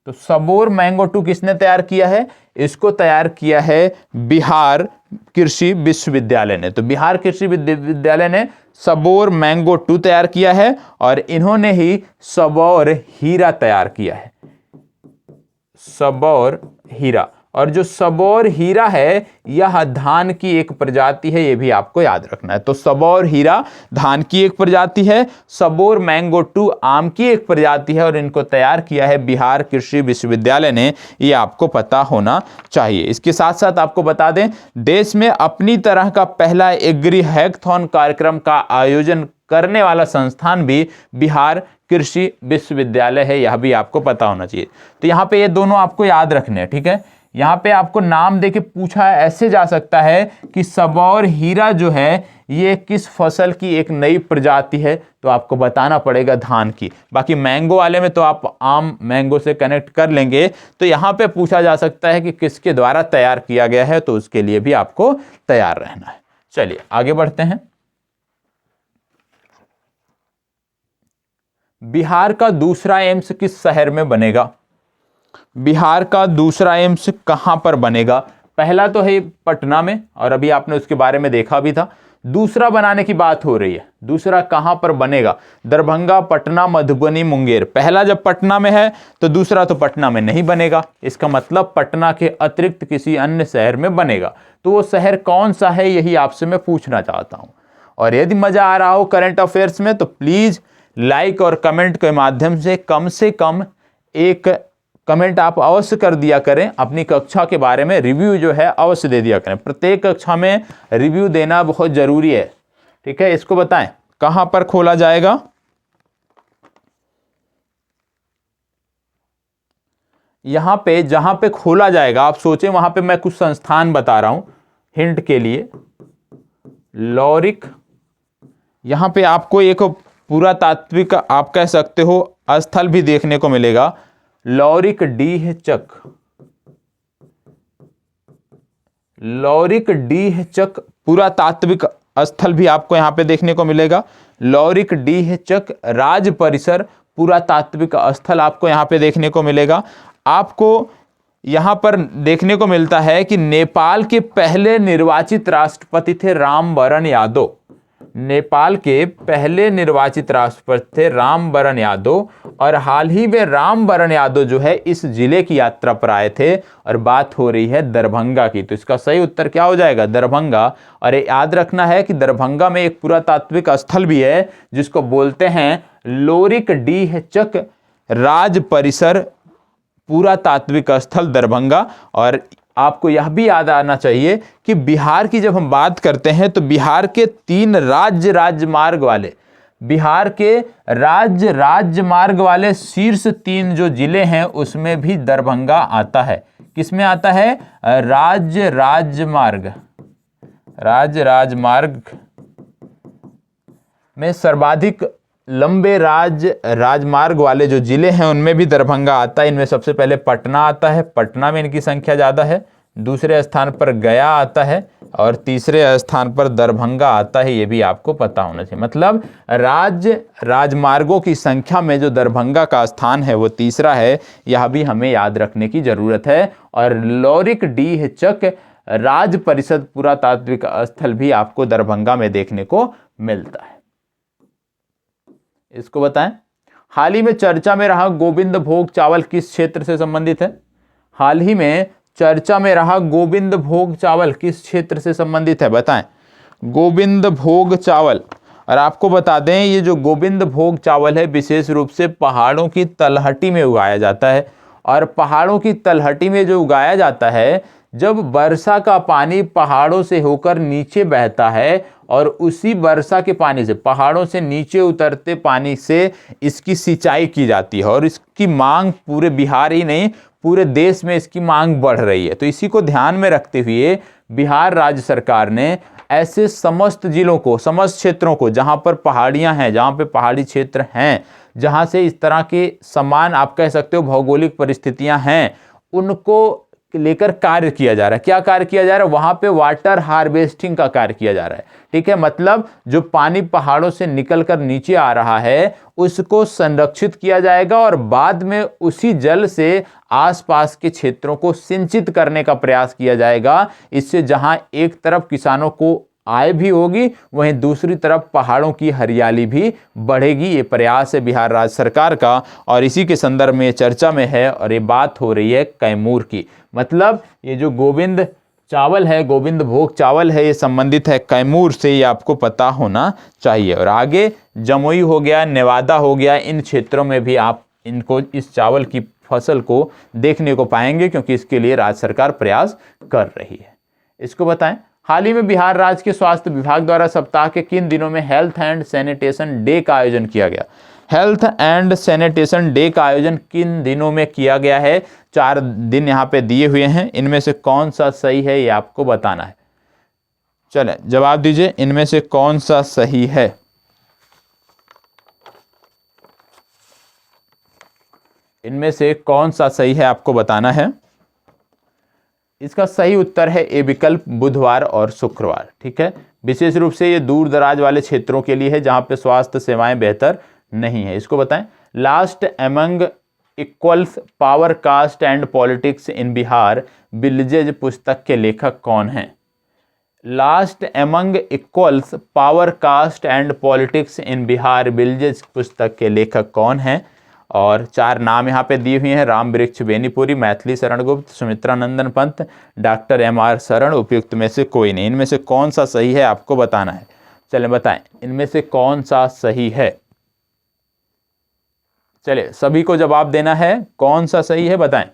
तो सबौर मैंगो 2 किसने तैयार किया है? इसको तैयार किया है बिहार कृषि विश्वविद्यालय ने। तो बिहार कृषि विश्वविद्यालय ने सबौर मैंगो 2 तैयार किया है और इन्होंने ही सबौर हीरा तैयार किया है, सबौर हीरा। और जो सबौर हीरा है यह धान की एक प्रजाति है, ये भी आपको याद रखना है। तो सबौर हीरा धान की एक प्रजाति है, सबौर मैंगो 2 आम की एक प्रजाति है और इनको तैयार किया है बिहार कृषि विश्वविद्यालय ने, ये आपको पता होना चाहिए। इसके साथ साथ आपको बता दें देश में अपनी तरह का पहला एग्री हैकाथॉन कार्यक्रम का आयोजन करने वाला संस्थान भी बिहार कृषि विश्वविद्यालय है, यह भी आपको पता होना चाहिए। तो यहाँ पे ये दोनों आपको याद रखने हैं, ठीक है। यहाँ पे आपको नाम देके पूछा ऐसे जा सकता है कि सबौर हीरा जो है ये किस फसल की एक नई प्रजाति है, तो आपको बताना पड़ेगा धान की। बाकी मैंगो वाले में तो आप आम मैंगो से कनेक्ट कर लेंगे। तो यहाँ पे पूछा जा सकता है कि किसके द्वारा तैयार किया गया है, तो उसके लिए भी आपको तैयार रहना है। चलिए आगे बढ़ते हैं। बिहार का दूसरा एम्स किस शहर में बनेगा? बिहार का दूसरा एम्स कहां पर बनेगा? पहला तो है पटना में और अभी आपने उसके बारे में देखा भी था। दूसरा बनाने की बात हो रही है, दूसरा कहां पर बनेगा? दरभंगा, पटना, मधुबनी, मुंगेर। पहला जब पटना में है तो दूसरा तो पटना में नहीं बनेगा, इसका मतलब पटना के अतिरिक्त किसी अन्य शहर में बनेगा। तो वो शहर कौन सा है यही आपसे मैं पूछना चाहता हूं। और यदि मजा आ रहा हो करंट अफेयर्स में तो प्लीज लाइक और कमेंट के माध्यम से कम एक कमेंट आप अवश्य कर दिया करें। अपनी कक्षा के बारे में रिव्यू जो है अवश्य दे दिया करें। प्रत्येक कक्षा में रिव्यू देना बहुत जरूरी है, ठीक है। इसको बताएं कहां पर खोला जाएगा? यहां पे जहां पे खोला जाएगा आप सोचें, वहां पे मैं कुछ संस्थान बता रहा हूं हिंट के लिए। लौरिक, यहां पे आपको एक पुरातात्विक आप कह सकते हो स्थल भी देखने को मिलेगा। लौरिक डीह चक, लौरिक डीह चक पुरातात्विक स्थल भी आपको यहां पे देखने को मिलेगा। लौरिक डीह चक राज परिसर पुरातात्विक स्थल आपको यहां पे देखने को मिलेगा। आपको यहां पर देखने को मिलता है कि नेपाल के पहले निर्वाचित राष्ट्रपति थे रामवरण यादव। नेपाल के पहले निर्वाचित राष्ट्रपति थे रामवरण यादव, और हाल ही में रामवरण यादव जो है इस जिले की यात्रा पर आए थे, और बात हो रही है दरभंगा की। तो इसका सही उत्तर क्या हो जाएगा? दरभंगा। और याद रखना है कि दरभंगा में एक पुरातात्विक स्थल भी है जिसको बोलते हैं लोरिकडीहचक राज परिसर पुरातात्विक स्थल दरभंगा। और आपको यह भी याद आना चाहिए कि बिहार की जब हम बात करते हैं तो बिहार के 3 राजमार्ग वाले, बिहार के राजमार्ग वाले शीर्ष 3 जो जिले हैं उसमें भी दरभंगा आता है। किसमें आता है? राजमार्ग में सर्वाधिक लंबे राजमार्ग वाले जो जिले हैं उनमें भी दरभंगा आता है। इनमें सबसे पहले पटना आता है, पटना में इनकी संख्या ज़्यादा है। दूसरे स्थान पर गया आता है और तीसरे स्थान पर दरभंगा आता है। ये भी आपको पता होना चाहिए। मतलब राजमार्गों की संख्या में जो दरभंगा का स्थान है वो तीसरा है। यह भी हमें याद रखने की जरूरत है। और लोरिकडीहचक राज परिषद पुरातात्विक स्थल भी आपको दरभंगा में देखने को मिलता है। इसको बताएं। हाल ही में चर्चा में रहा गोविंद भोग चावल किस क्षेत्र से संबंधित है? हाल ही में चर्चा में रहा गोविंद भोग चावल किस क्षेत्र से संबंधित है? बताएं। गोविंद भोग चावल। और आपको बता दें ये जो गोविंद भोग चावल है विशेष रूप से पहाड़ों की तलहटी में उगाया जाता है। और पहाड़ों की तलहटी में जो उगाया जाता है, जब वर्षा का पानी पहाड़ों से होकर नीचे बहता है और उसी वर्षा के पानी से, पहाड़ों से नीचे उतरते पानी से इसकी सिंचाई की जाती है। और इसकी मांग पूरे बिहार ही नहीं पूरे देश में इसकी मांग बढ़ रही है। तो इसी को ध्यान में रखते हुए बिहार राज्य सरकार ने ऐसे समस्त जिलों को, समस्त क्षेत्रों को जहां पर पहाड़ियां हैं, जहां पे पहाड़ी क्षेत्र हैं, जहां से इस तरह के समान आप कह सकते हो भौगोलिक परिस्थितियां हैं, उनको लेकर कार्य किया जा रहा है। क्या कार्य किया जा रहा है? वहां पे वाटर हार्वेस्टिंग का कार्य किया जा रहा है। ठीक है, मतलब जो पानी पहाड़ों से निकलकर नीचे आ रहा है उसको संरक्षित किया जाएगा और बाद में उसी जल से आसपास के क्षेत्रों को सिंचित करने का प्रयास किया जाएगा। इससे जहां एक तरफ किसानों को आय भी होगी, वहीं दूसरी तरफ पहाड़ों की हरियाली भी बढ़ेगी। ये प्रयास है बिहार राज्य सरकार का और इसी के संदर्भ में चर्चा में है। और ये बात हो रही है कैमूर की। मतलब ये जो गोविंद चावल है, गोविंद भोग चावल है, ये संबंधित है कैमूर से, ये आपको पता होना चाहिए। और आगे जमुई हो गया, नेवादा हो गया, इन क्षेत्रों में भी आप इनको, इस चावल की फसल को देखने को पाएंगे क्योंकि इसके लिए राज्य सरकार प्रयास कर रही है। इसको बताएं। हाल ही में बिहार राज्य के स्वास्थ्य विभाग द्वारा सप्ताह के किन दिनों में हेल्थ एंड सैनिटेशन डे का आयोजन किया गया? हेल्थ एंड सैनिटेशन डे का आयोजन किन दिनों में किया गया है? 4 दिन यहाँ पे दिए हुए हैं। इनमें से कौन सा सही है ये आपको बताना है। चलें जवाब दीजिए, इनमें से कौन सा सही है? इनमें से कौन सा सही है आपको बताना है। इसका सही उत्तर है ए विकल्प, बुधवार और शुक्रवार। ठीक है, विशेष रूप से ये दूर दराज वाले क्षेत्रों के लिए है जहां पे स्वास्थ्य सेवाएं बेहतर नहीं है। इसको बताएं। Last among equals power caste and politics in Bihar villages पुस्तक के लेखक कौन हैं? Last among equals power caste and politics in Bihar villages पुस्तक के लेखक कौन हैं? और 4 नाम यहाँ पे दिए हुए हैं। राम वृक्ष बेनीपुरी, मैथिली शरण गुप्त, सुमित्रा नंदन पंत, डॉक्टर MR शरण। उपयुक्त में से कोई नहीं। इनमें से कौन सा सही है आपको बताना है। चलें बताएं, इनमें से कौन सा सही है। चलिए सभी को जवाब देना है, कौन सा सही है बताएं।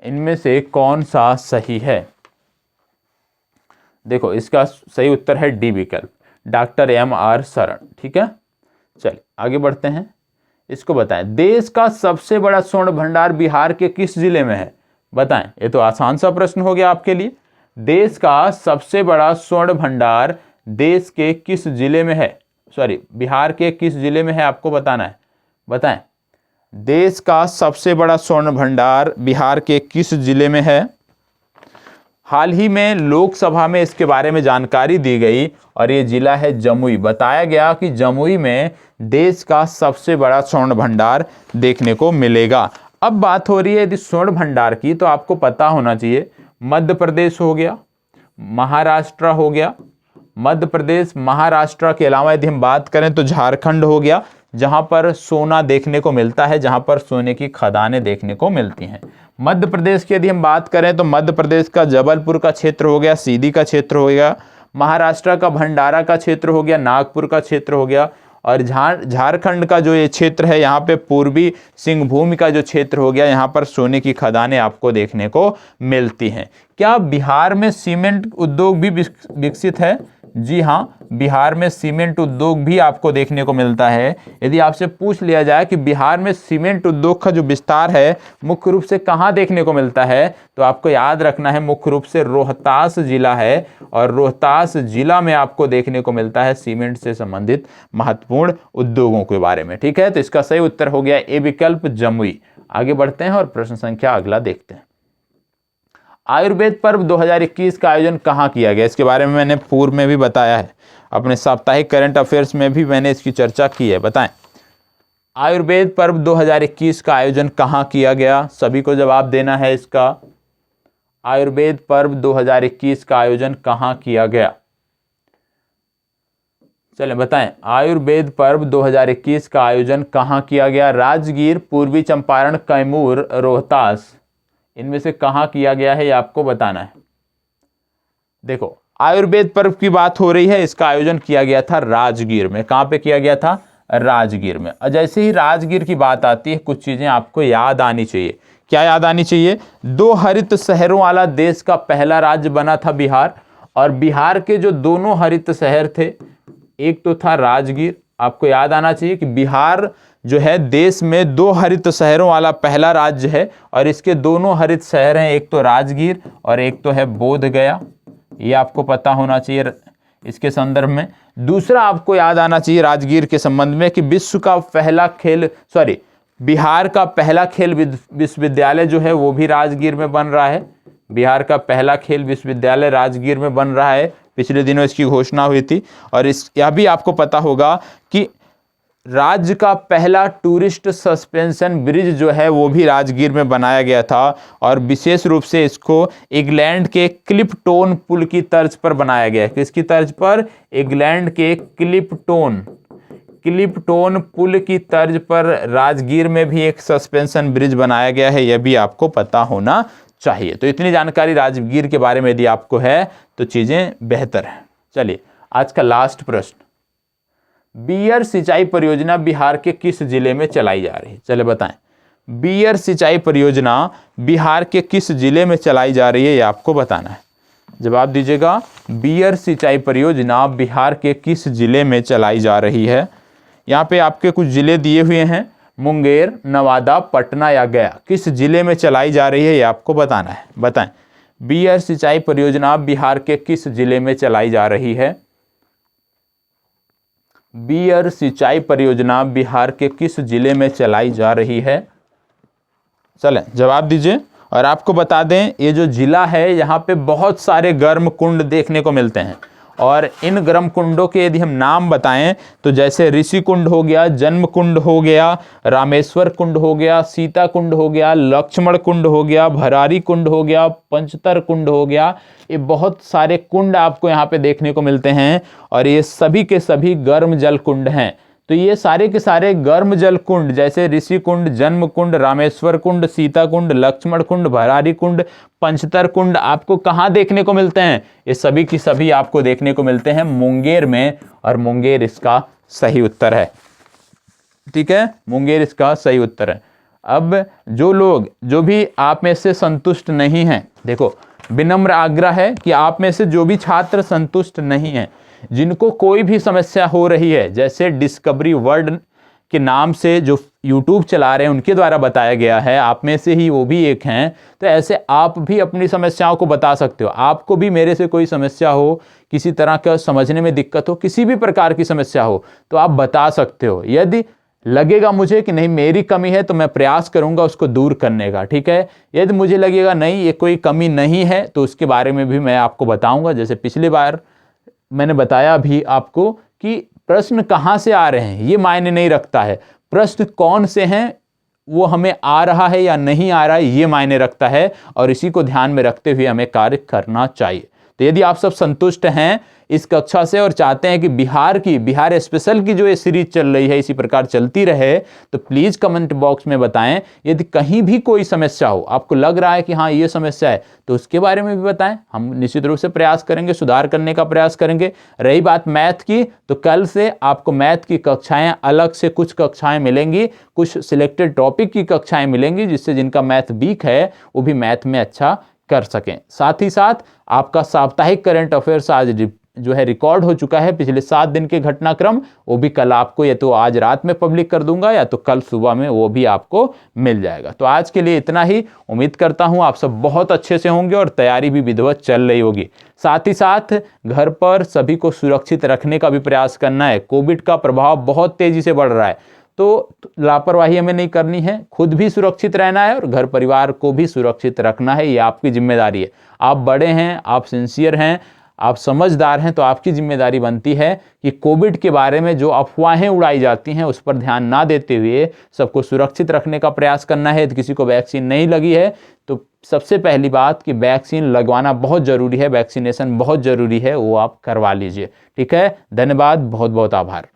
इनमें से कौन सा सही है? देखो इसका सही उत्तर है डी विकल्प, डॉक्टर MR शरण। ठीक है, चलिए आगे बढ़ते हैं। इसको बताएं। देश का सबसे बड़ा स्वर्ण भंडार बिहार के किस जिले में है? बताएं। ये तो आसान सा प्रश्न हो गया आपके लिए। देश का सबसे बड़ा स्वर्ण भंडार देश के किस जिले में है? बिहार के किस जिले में है आपको बताना है। बताएं। देश का सबसे बड़ा स्वर्ण भंडार बिहार के किस जिले में है? हाल ही में लोकसभा में इसके बारे में जानकारी दी गई और ये जिला है जमुई। बताया गया कि जमुई में देश का सबसे बड़ा स्वर्ण भंडार देखने को मिलेगा। अब बात हो रही है यदि स्वर्ण भंडार की, तो आपको पता होना चाहिए मध्य प्रदेश हो गया, महाराष्ट्र हो गया, मध्य प्रदेश, महाराष्ट्र के अलावा यदि हम बात करें तो झारखंड हो गया, जहां पर सोना देखने को मिलता है, जहां पर सोने की खदानें देखने को मिलती हैं। मध्य प्रदेश की यदि हम बात करें तो मध्य प्रदेश का जबलपुर का क्षेत्र हो गया, सीधी का क्षेत्र हो गया, महाराष्ट्र का भंडारा का क्षेत्र हो गया, नागपुर का क्षेत्र हो गया, और झारखंड का जो ये क्षेत्र है यहाँ पे पूर्वी सिंहभूम का जो क्षेत्र हो गया, यहाँ पर सोने की खदानें आपको देखने को मिलती हैं। क्या बिहार में सीमेंट उद्योग भी विकसित है? जी हाँ, बिहार में सीमेंट उद्योग भी आपको देखने को मिलता है। यदि आपसे पूछ लिया जाए कि बिहार में सीमेंट उद्योग का जो विस्तार है मुख्य रूप से कहाँ देखने को मिलता है, तो आपको याद रखना है मुख्य रूप से रोहतास जिला है, और रोहतास जिला में आपको देखने को मिलता है सीमेंट से संबंधित महत्वपूर्ण उद्योगों के बारे में। ठीक है, तो इसका सही उत्तर हो गया ए विकल्प, जमुई। आगे बढ़ते हैं और प्रश्न संख्या अगला देखते हैं। आयुर्वेद पर्व 2021 का आयोजन कहाँ किया गया? इसके बारे में मैंने पूर्व में भी बताया है, अपने साप्ताहिक करंट अफेयर्स में भी मैंने इसकी चर्चा की है। बताएं, आयुर्वेद पर्व 2021 का आयोजन कहाँ किया गया? सभी को जवाब देना है इसका। आयुर्वेद पर्व 2021 का आयोजन कहाँ किया गया? चलें बताएं, आयुर्वेद पर्व 2021 का आयोजन कहाँ किया गया? राजगीर, पूर्वी चंपारण, कैमूर, रोहतास, इनमें से कहाँ किया गया है, ये आपको बताना है। देखो, आयुर्वेद पर्व की बात हो रही है, इसका आयोजन किया गया था राजगीर में। कहाँ पे किया गया था? राजगीर में। और जैसे ही राजगीर की बात आती है, कुछ चीजें आपको याद आनी चाहिए। क्या याद आनी चाहिए? 2 हरित शहरों वाला देश का पहला राज्य बना था बिहार, और बिहार के जो दोनों हरित शहर थे, एक तो था राजगीर। आपको याद आना चाहिए कि बिहार जो है देश में 2 हरित शहरों वाला पहला राज्य है, और इसके दोनों हरित शहर हैं, एक तो राजगीर और एक तो है बोध गया। ये आपको पता होना चाहिए इसके संदर्भ में। दूसरा आपको याद आना चाहिए राजगीर के संबंध में कि बिहार का पहला खेल विश्वविद्यालय जो है वो भी राजगीर में बन रहा है। बिहार का पहला खेल विश्वविद्यालय राजगीर में बन रहा है, पिछले दिनों इसकी घोषणा हुई थी। और यह भी आपको पता होगा कि राज्य का पहला टूरिस्ट सस्पेंशन ब्रिज जो है वो भी राजगीर में बनाया गया था, और विशेष रूप से इसको इंग्लैंड के क्लिपटोन पुल की तर्ज पर बनाया गया है। किसकी तर्ज पर? इंग्लैंड के क्लिपटोन पुल की तर्ज पर राजगीर में भी एक सस्पेंशन ब्रिज बनाया गया है, यह भी आपको पता होना चाहिए। तो इतनी जानकारी राजगीर के बारे में यदि आपको है तो चीजें बेहतर है। चलिए, आज का लास्ट प्रश्न, बीयर सिंचाई परियोजना बिहार के किस जिले में चलाई जा रही है? चले बताएं, बीयर सिंचाई परियोजना बिहार के किस जिले में चलाई जा रही है, ये आपको बताना है। जवाब दीजिएगा, बीयर सिंचाई परियोजना बिहार के किस जिले में चलाई जा रही है? यहाँ पे आपके कुछ जिले दिए हुए हैं, मुंगेर, नवादा, पटना या गया। किस जिले में चलाई जा रही है ये आपको बताना है। बताएं, बीयर सिंचाई परियोजना बिहार के किस जिले में चलाई जा रही है? बीयर सिंचाई परियोजना बिहार के किस जिले में चलाई जा रही है? चलें जवाब दीजिए। और आपको बता दें, ये जो जिला है यहाँ पे बहुत सारे गर्म कुंड देखने को मिलते हैं, और इन गर्म कुंडों के यदि हम नाम बताएं तो जैसे ऋषि कुंड हो गया, जन्म कुंड हो गया, रामेश्वर कुंड हो गया, सीता कुंड हो गया, लक्ष्मण कुंड हो गया, भरारी कुंड हो गया, पंचतर कुंड हो गया। ये बहुत सारे कुंड आपको यहाँ पे देखने को मिलते हैं, और ये सभी के सभी गर्म जल कुंड हैं। तो ये सारे के सारे गर्म जल कुंड, जैसे ऋषि कुंड, जन्म कुंड, रामेश्वर कुंड, सीता कुंड, लक्ष्मण कुंड, भरारी कुंड, पंचतर कुंड, आपको कहाँ देखने को मिलते हैं? ये सभी की सभी आपको देखने को मिलते हैं मुंगेर में, और मुंगेर इसका सही उत्तर है। ठीक है, मुंगेर इसका सही उत्तर है। अब जो भी आप में से संतुष्ट नहीं हैं, देखो विनम्र आग्रह है कि आप में से जो भी छात्र संतुष्ट नहीं हैं, जिनको कोई भी समस्या हो रही है, जैसे डिस्कवरी वर्ल्ड के नाम से जो YouTube चला रहे हैं उनके द्वारा बताया गया है, आप में से ही वो भी एक हैं, तो ऐसे आप भी अपनी समस्याओं को बता सकते हो। आपको भी मेरे से कोई समस्या हो, किसी तरह का समझने में दिक्कत हो, किसी भी प्रकार की समस्या हो, तो आप बता सकते हो। यदि लगेगा मुझे कि नहीं मेरी कमी है तो मैं प्रयास करूंगा उसको दूर करने का। ठीक है, यदि मुझे लगेगा नहीं ये कोई कमी नहीं है तो उसके बारे में भी मैं आपको बताऊंगा। जैसे पिछली बार मैंने बताया भी आपको कि प्रश्न कहाँ से आ रहे हैं ये मायने नहीं रखता है, प्रश्न कौन से हैं वो हमें आ रहा है या नहीं आ रहा है ये मायने रखता है, और इसी को ध्यान में रखते हुए हमें कार्य करना चाहिए। तो यदि आप सब संतुष्ट हैं इस कक्षा से और चाहते हैं कि बिहार स्पेशल की जो ये सीरीज चल रही है इसी प्रकार चलती रहे, तो प्लीज कमेंट बॉक्स में बताएं। यदि कहीं भी कोई समस्या हो, आपको लग रहा है कि हाँ ये समस्या है, तो उसके बारे में भी बताएं। हम निश्चित रूप से प्रयास करेंगे, सुधार करने का प्रयास करेंगे। रही बात मैथ की, तो कल से आपको मैथ की कक्षाएं अलग से कुछ कक्षाएं मिलेंगी, कुछ सिलेक्टेड टॉपिक की कक्षाएं मिलेंगी, जिससे जिनका मैथ वीक है वो भी मैथ में अच्छा कर सकें। साथ ही साथ आपका साप्ताहिक करंट अफेयर्स आज जो है रिकॉर्ड हो चुका है, पिछले 7 दिन के घटनाक्रम, वो भी कल आपको या तो आज रात में पब्लिक कर दूंगा या तो कल सुबह में वो भी आपको मिल जाएगा। तो आज के लिए इतना ही। उम्मीद करता हूं आप सब बहुत अच्छे से होंगे और तैयारी भी विधिवत चल रही होगी। साथ ही साथ घर पर सभी को सुरक्षित रखने का भी प्रयास करना है। कोविड का प्रभाव बहुत तेजी से बढ़ रहा है, तो लापरवाही हमें नहीं करनी है, खुद भी सुरक्षित रहना है और घर परिवार को भी सुरक्षित रखना है। ये आपकी जिम्मेदारी है। आप बड़े हैं, आप सिंसियर हैं, आप समझदार हैं, तो आपकी जिम्मेदारी बनती है कि कोविड के बारे में जो अफवाहें उड़ाई जाती हैं उस पर ध्यान ना देते हुए सबको सुरक्षित रखने का प्रयास करना है। यदि किसी को वैक्सीन नहीं लगी है तो सबसे पहली बात कि वैक्सीन लगवाना बहुत ज़रूरी है, वैक्सीनेशन बहुत ज़रूरी है, वो आप करवा लीजिए। ठीक है, धन्यवाद, बहुत बहुत आभार।